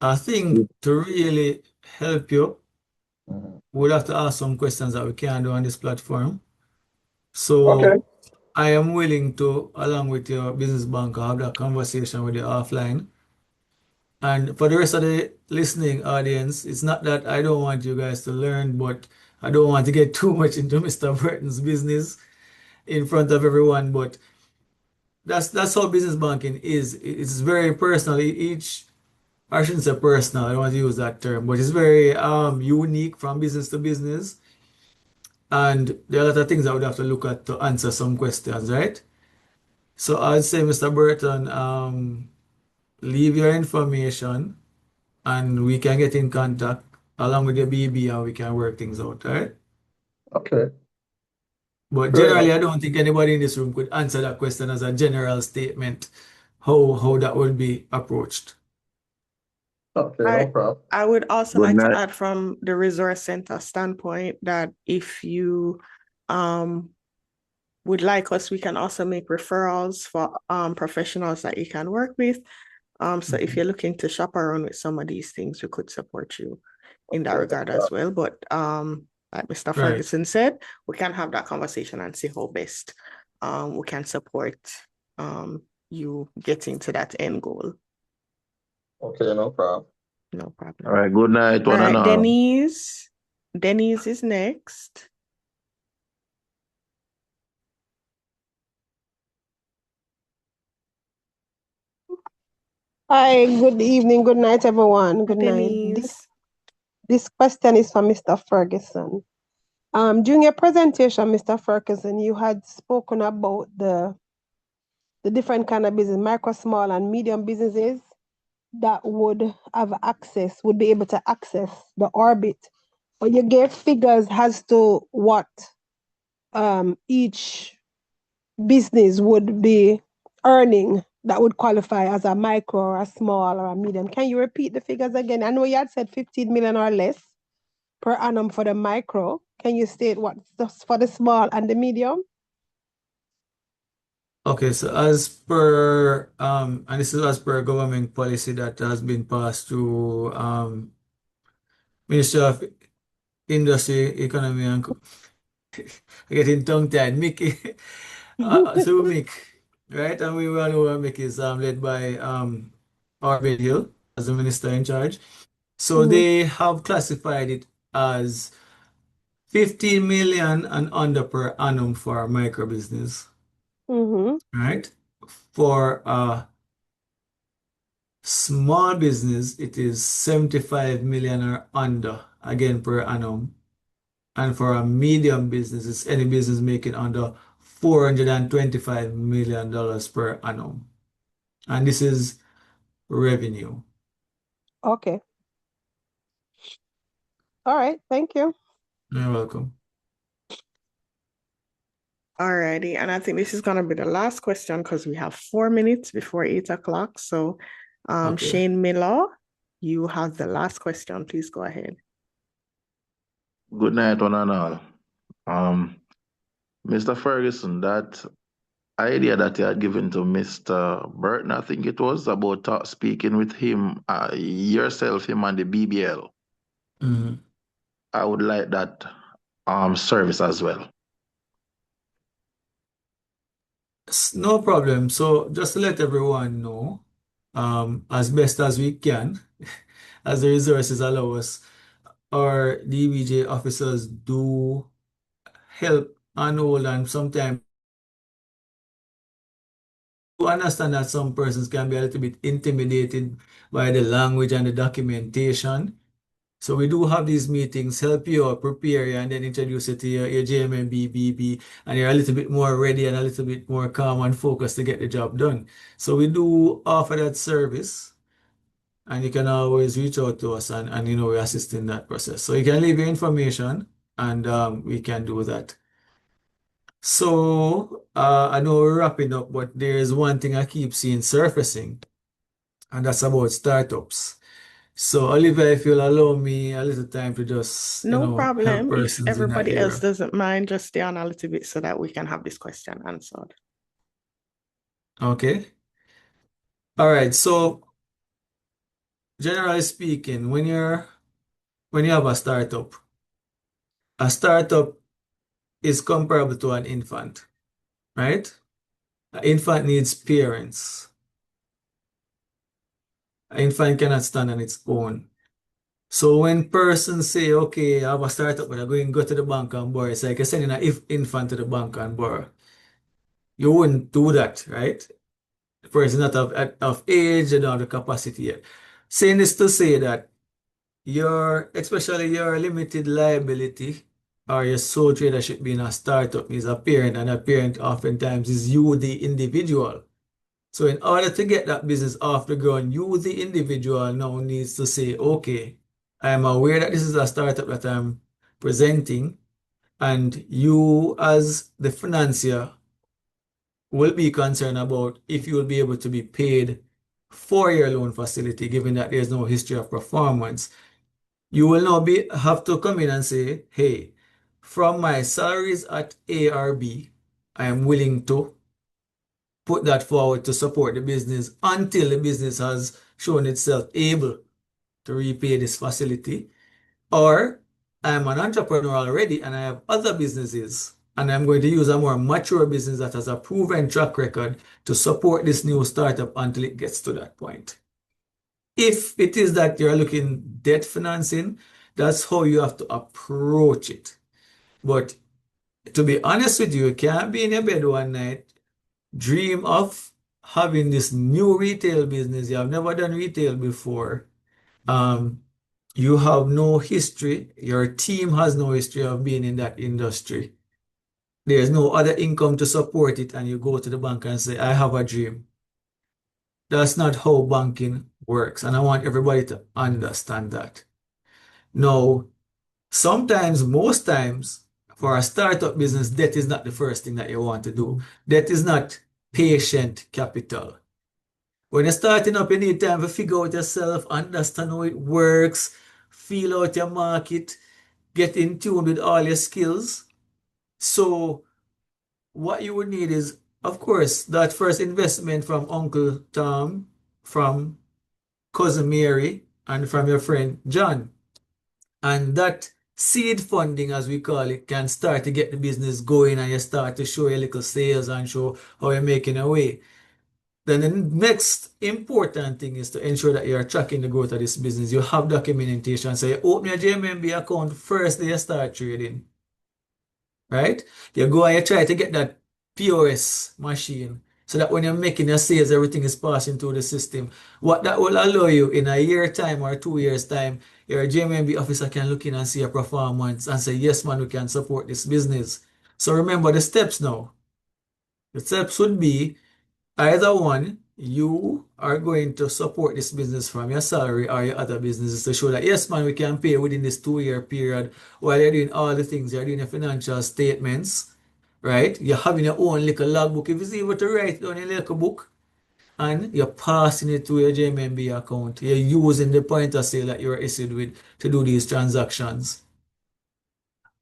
I think to really help you, we'll have to ask some questions that we can't do on this platform. So Okay. I am willing to, along with your business banker, have that conversation with you offline. And for the rest of the listening audience, it's not that I don't want you guys to learn, but I don't want to get too much into Mr. Burton's business in front of everyone. But that's how business banking is. It's very personal. Each, I shouldn't say personal, I don't want to use that term, but it's very unique from business to business. And there are a lot of things I would have to look at to answer some questions, right? So I'd say, Mr. Burton, leave your information and we can get in contact along with your BB and we can work things out, all right? Okay. But Fair generally, enough. I don't think anybody in this room could answer that question as a general statement, how that would be approached. Okay, no problem. I would also Good like to night. add from the resource center standpoint that if you would like us, we can also make referrals for professionals that you can work with. So if you're looking to shop around with some of these things, we could support you in that regard as well. But like Mr. Right. Ferguson said, we can have that conversation and see how best we can support you getting to that end goal. Okay, no problem. No problem. All right, good night, All one and right, all. Denise. Denise is next. Hi, good evening, good night, everyone. Good night. Denise. This question is for Mr. Ferguson. During your presentation, Mr. Ferguson, you had spoken about the different kind of business, micro, small, and medium businesses that would have access, would be able to access the orbit. But you gave figures as to what each business would be earning that would qualify as a micro or a small or a medium. Can you repeat the figures again? I know you had said 15 million or less per annum for the micro. Can you state what's just for the small and the medium? Okay, so as per and this is as per government policy that has been passed through Ministry of industry, economy, and getting tongue-tied. Mickey, so Mick, right? And we all know Mick is led by Orbit Hill as the minister in charge. So Mm-hmm. they have classified it as 15 million and under per annum for a micro business, Mm-hmm. right? For a small business, it is 75 million or under, again per annum. And for a medium business, it's any business making under $425 million per annum. And this is revenue. Okay. All right. Thank you. You're welcome. Alrighty, and I think this is gonna be the last question because we have 4 minutes before 8 o'clock. So, Okay. Shane Miller, you have the last question. Please go ahead. Good night, one and all. Mr. Ferguson, that idea that you had given to Mr. Burton, I think it was about speaking with him, yourself, him, and the BBL. Mhm. I would like that service as well. No problem. So just to let everyone know, as best as we can, as the resources allow us, our DBJ officers do help and hold, and sometimes we understand that some persons can be a little bit intimidated by the language and the documentation. So we do have these meetings, help you out, prepare you, and then introduce you to your JMMB, BB, and you're a little bit more ready and a little bit more calm and focused to get the job done. So we do offer that service, and you can always reach out to us, and we assist in that process. So you can leave your information, and we can do that. So I know we're wrapping up, but there is one thing I keep seeing surfacing, and that's about startups. So, Olivia, if you'll allow me a little time to just, No help problem. If persons in that everybody else area. doesn't mind, just stay on a little bit so that we can have this question answered. Okay. All right. So, generally speaking, when you have a startup is comparable to an infant, right? An infant needs parents. An infant cannot stand on its own. So when persons say, okay, I have a startup, but I'm going to go to the bank and borrow, it's like you're sending an infant to the bank and borrow. You wouldn't do that, right? The person not of age, they don't have the capacity yet. Saying this to say that especially your limited liability or your sole tradership being a startup is a parent, and a parent oftentimes is you, the individual. So in order to get that business off the ground, you, the individual, now needs to say, okay, I am aware that this is a startup that I'm presenting, and you as the financier will be concerned about if you will be able to be paid for your loan facility, given that there's no history of performance. You will now have to come in and say, hey, from my salaries at A or B, I am willing to put that forward to support the business until the business has shown itself able to repay this facility. Or I'm an entrepreneur already and I have other businesses, and I'm going to use a more mature business that has a proven track record to support this new startup until it gets to that point. If it is that you're looking debt financing, that's how you have to approach it. But to be honest with you can't be in your bed one night, dream of having this new retail business. You have never done retail before. You have no history. Your team has no history of being in that industry. There's no other income to support it, and you go to the bank and say, I have a dream. That's not how banking works, and I want everybody to understand that. Now, sometimes, most times, for a startup business, debt is not the first thing that you want to do. Debt is not patient capital. When you're starting up, you need time to figure out yourself, understand how it works, feel out your market, get in tune with all your skills. So what you would need is, of course, that first investment from Uncle Tom, from Cousin Mary, and from your friend John. And that seed funding, as we call it, can start to get the business going and you start to show your little sales and show how you're making away. Then the next important thing is to ensure that you're tracking the growth of this business. You have documentation. So you open your JMMB account first, then you start trading. Right? You go and you try to get that POS machine so that when you're making your sales, everything is passing through the system. What that will allow you in a year time or 2 years time, your JMMB officer can look in and see your performance and say, yes, man, we can support this business. So remember the steps now. The steps would be either one, you are going to support this business from your salary or your other businesses to show that, yes, man, we can pay within this 2 year period while you're doing all the things. You're doing your financial statements, right? You're having your own little logbook. If you able to write it on your little book and you're passing it to your JMMB account, you're using the point of sale that you're issued with to do these transactions.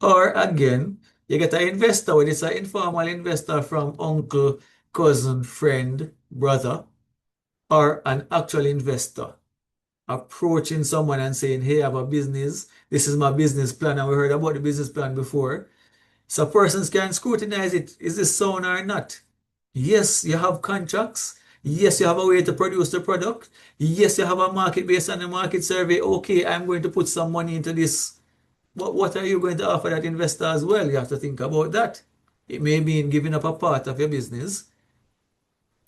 Or again, you get an investor, whether it's an informal investor from uncle, cousin, friend, brother, or an actual investor approaching someone and saying, hey, I have a business. This is my business plan. And we heard about the business plan before. So persons can scrutinize it. Is this sound or not? Yes, you have contracts. Yes, you have a way to produce the product. Yes, you have a market based on the market survey. Okay, I'm going to put some money into this. But what are you going to offer that investor as well? You have to think about that. It may mean giving up a part of your business.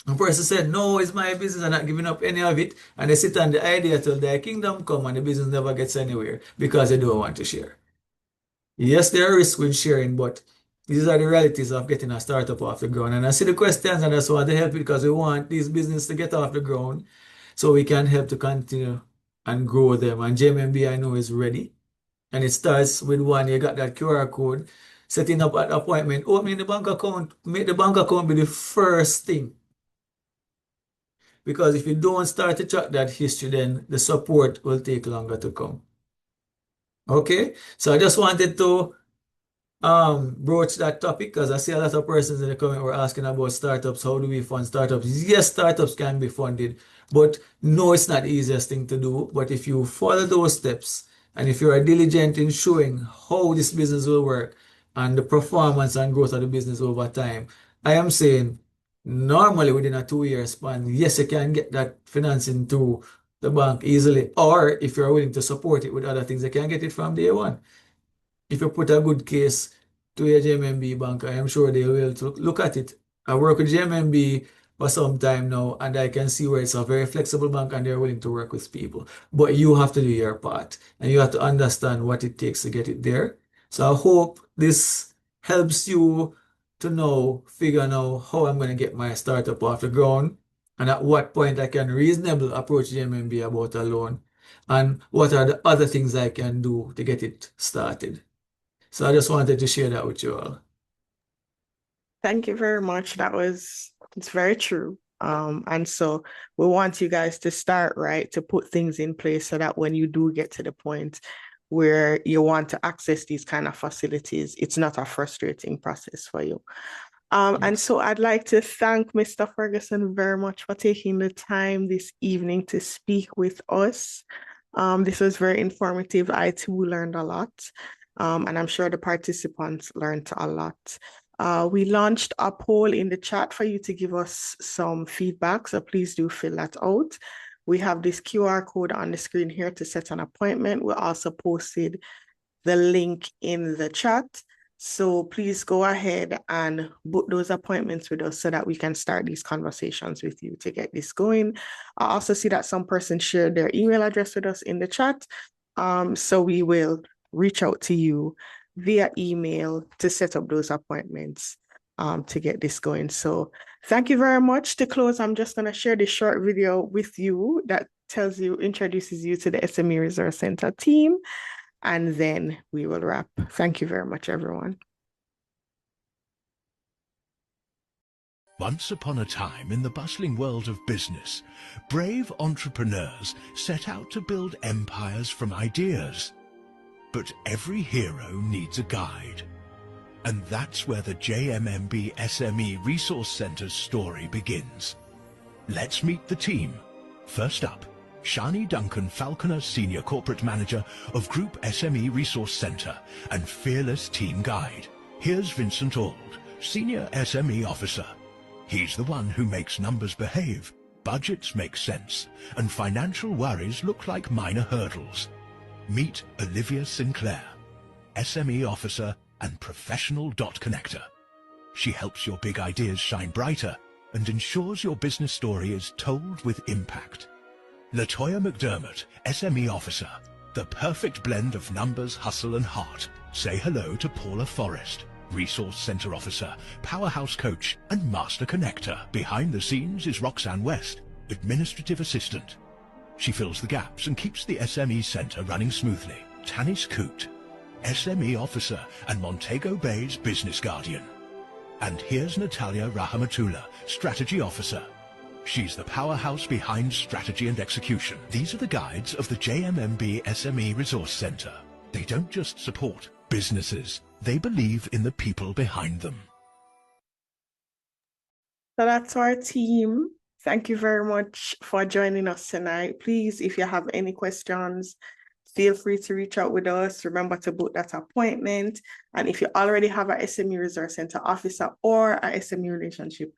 A person said, no, it's my business, I'm not giving up any of it. And they sit on the idea till their kingdom come and the business never gets anywhere because they don't want to share. Yes, there are risks with sharing, but these are the realities of getting a startup off the ground. And I see the questions and I just want to help you because we want these businesses to get off the ground so we can help to continue and grow them. And JMMB, I know, is ready. And it starts with one, you got that QR code, setting up an appointment, opening the bank account, make the bank account be the first thing. Because if you don't start to track that history, then the support will take longer to come. Okay, so I just wanted to broach that topic because I see a lot of persons in the comment were asking about startups. How do we fund startups? Yes, startups can be funded, but no, it's not the easiest thing to do. But if you follow those steps and if you are diligent in showing how this business will work and the performance and growth of the business over time, I am saying normally within a 2 year span, yes, you can get that financing through the bank easily. Or if you're willing to support it with other things, you can get it from day one. If you put a good case to your JMMB bank, I am sure they will look at it. I work with JMMB for some time now, and I can see where it's a very flexible bank and they're willing to work with people. But you have to do your part, and you have to understand what it takes to get it there. So I hope this helps you to know, figure out how I'm going to get my startup off the ground, and at what point I can reasonably approach JMMB about a loan, and what are the other things I can do to get it started. So I just wanted to share that with you all. Thank you very much. It's very true. And so we want you guys to start, right, to put things in place so that when you do get to the point where you want to access these kind of facilities, it's not a frustrating process for you. And so I'd like to thank Mr. Ferguson very much for taking the time this evening to speak with us. This was very informative. I too learned a lot. And I'm sure the participants learned a lot. We launched a poll in the chat for you to give us some feedback, so please do fill that out. We have this QR code on the screen here to set an appointment. We also posted the link in the chat, so please go ahead and book those appointments with us so that we can start these conversations with you to get this going. I also see that some person shared their email address with us in the chat, so we will reach out to you via email to set up those appointments to get this going. So thank you very much. To close, I'm just going to share this short video with you that introduces you to the SME Resource Center team, and then we will wrap. Thank you very much, everyone. Once upon a time in the bustling world of business, brave entrepreneurs set out to build empires from ideas. But every hero needs a guide. And that's where the JMMB SME Resource Center's story begins. Let's meet the team. First up, Shani Duncan Falconer, Senior Corporate Manager of Group SME Resource Centre and Fearless Team Guide. Here's Vincent Auld, Senior SME Officer. He's the one who makes numbers behave, budgets make sense, and financial worries look like minor hurdles. Meet Olivia Sinclair, SME Officer and Professional Dot Connector. She helps your big ideas shine brighter and ensures your business story is told with impact. Latoya McDermott, SME Officer, the perfect blend of numbers, hustle and heart. Say hello to Paula Forrest, Resource Centre Officer, Powerhouse Coach and Master Connector. Behind the scenes is Roxanne West, Administrative Assistant. She fills the gaps and keeps the SME Centre running smoothly. Tanis Coote, SME Officer and Montego Bay's Business Guardian. And here's Natalia Rahamatullah, Strategy Officer. She's the powerhouse behind strategy and execution. These are the guides of the JMMB SME Resource Centre. They don't just support businesses, they believe in the people behind them. So that's our team. Thank you very much for joining us tonight. Please, if you have any questions, feel free to reach out with us. Remember to book that appointment. And if you already have a SME Resource Center officer or a SME relationship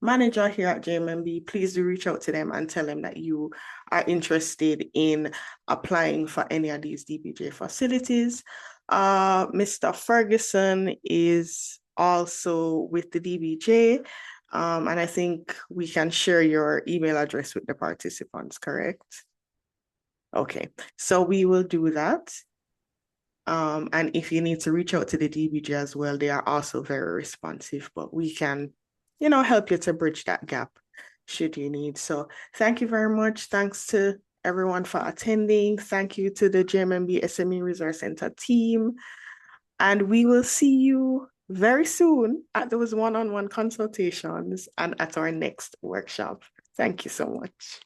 manager here at JMMB, please do reach out to them and tell them that you are interested in applying for any of these DBJ facilities. Mr. Ferguson is also with the DBJ, and I think we can share your email address with the participants, correct? Okay, so we will do that. And if you need to reach out to the DBJ as well, they are also very responsive, but we can, help you to bridge that gap should you need. So thank you very much. Thanks to everyone for attending. Thank you to the JMMB SME Resource Center team. And we will see you very soon at those one-on-one consultations and at our next workshop. Thank you so much.